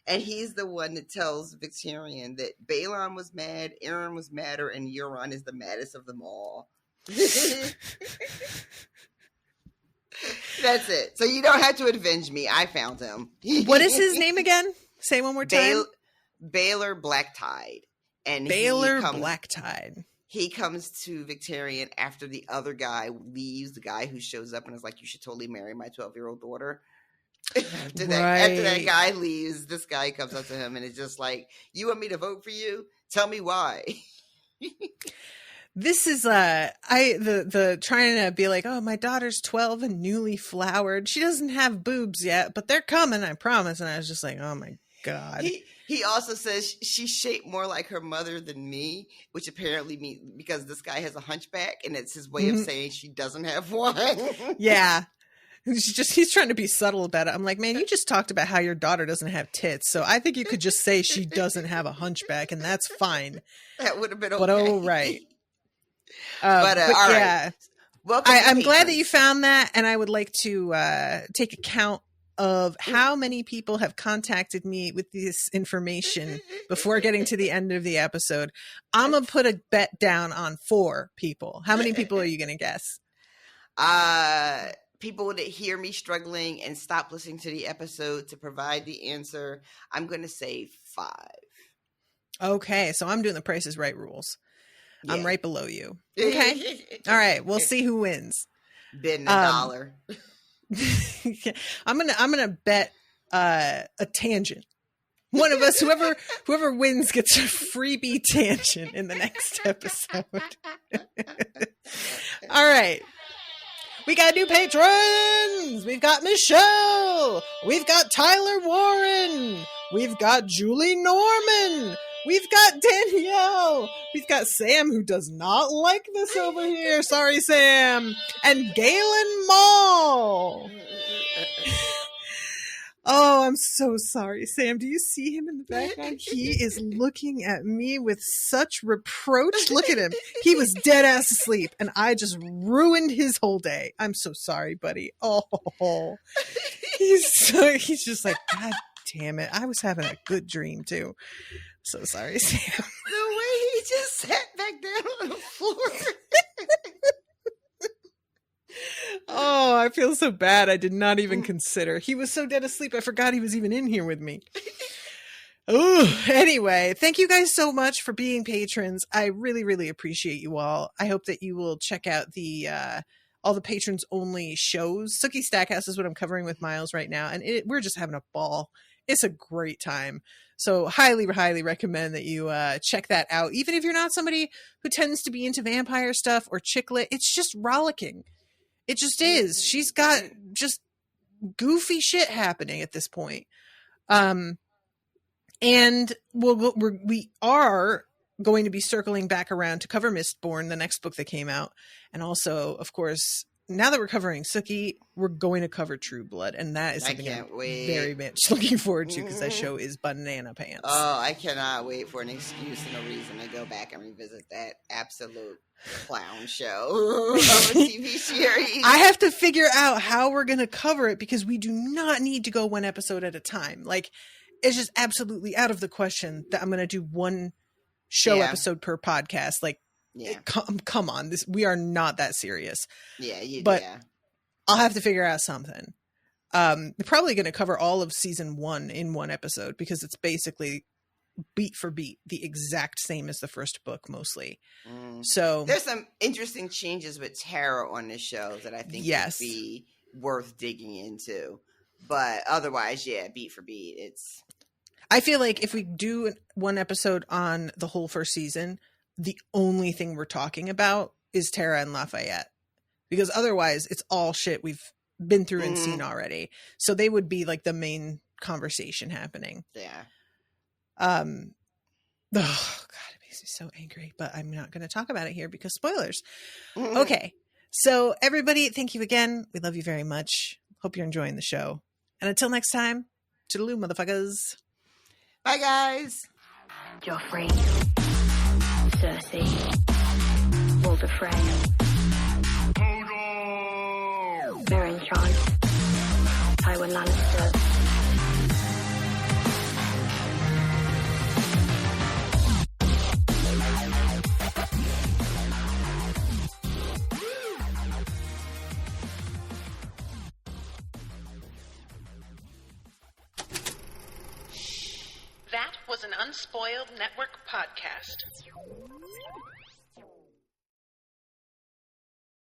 And he's the one that tells Victarion that Balon was mad, Aeron was madder, and Euron is the maddest of them all. That's it. So you don't have to avenge me. I found him. What is his name again? Say one more time. Baylor Blacktide. And Baylor Blacktide. He comes to Victarion after the other guy leaves, the guy who shows up and is like, you should totally marry my 12-year-old daughter. After that guy leaves, this guy comes up to him and is just like, you want me to vote for you? Tell me why. This is the trying to be like, oh, my daughter's 12 and newly flowered. She doesn't have boobs yet, but they're coming, I promise. And I was just like, oh my God. He also says she's shaped more like her mother than me, which apparently means because this guy has a hunchback and it's his way of saying she doesn't have one. Yeah. He's trying to be subtle about it. I'm like, man, you just talked about how your daughter doesn't have tits. So I think you could just say she doesn't have a hunchback and that's fine. That would have been okay. But oh, right. But all right. Yeah. Welcome. I'm glad that you found that. And I would like to take account of how many people have contacted me with this information before getting to the end of the episode. I'm going to put a bet down on 4 people. How many people are you going to guess? People that hear me struggling and stop listening to the episode to provide the answer. I'm going to say 5. Okay. So I'm doing the Price is Right rules. Yeah. I'm right below you. Okay. All right. We'll see who wins. Bidding $1. I'm gonna bet a tangent. One of us, whoever wins, gets a freebie tangent in the next episode. All right, we got new patrons. We've got Michelle. We've got Tyler Warren. We've got Julie Norman. We've got Danielle. We've got Sam, who does not like this over here. Sorry, Sam. And Galen Mall. Oh, I'm so sorry, Sam. Do you see him in the background? He is looking at me with such reproach. Look at him. He was dead ass asleep, and I just ruined his whole day. I'm so sorry, buddy. Oh, he's just like, God damn it. I was having a good dream, too. So sorry, Sam. The way he just sat back down on the floor. Oh, I feel so bad. I did not even consider. He was so dead asleep. I forgot he was even in here with me. Oh, anyway, thank you guys so much for being patrons. I really, really appreciate you all. I hope that you will check out the all the patrons only shows. Sookie Stackhouse is what I'm covering with Miles right now, and we're just having a ball. It's a great time. So highly, highly recommend that you check that out. Even if you're not somebody who tends to be into vampire stuff or chick lit, it's just rollicking. It just is. She's got just goofy shit happening at this point. And we are going to be circling back around to cover Mistborn, the next book that came out. And also, of course, now that we're covering Sookie, we're going to cover True Blood. And that is something I'm very much looking forward to because that show is banana pants. Oh, I cannot wait for an excuse and a reason to go back and revisit that absolute clown show of a TV series. I have to figure out how we're going to cover it because we do not need to go one episode at a time. Like, it's just absolutely out of the question that I'm going to do one show episode per podcast. Like, come on, we are not that serious. But I'll have to figure out something. We're probably going to cover all of season 1 in one episode because it's basically beat for beat the exact same as the first book mostly. So there's some interesting changes with Tara on this show that I think would be worth digging into. But otherwise, beat for beat, I feel like if we do one episode on the whole first season, the only thing we're talking about is Tara and Lafayette. Because otherwise, it's all shit we've been through and seen already. So they would be like the main conversation happening. Yeah. Oh, God, it makes me so angry. But I'm not going to talk about it here because spoilers. Okay. So everybody, thank you again. We love you very much. Hope you're enjoying the show. And until next time, toodaloo, motherfuckers. Bye, guys. Joffrey, Cersei, Walder Frey, Meryn Trant, Tywin Lannister. That was an Unspoiled Network podcast.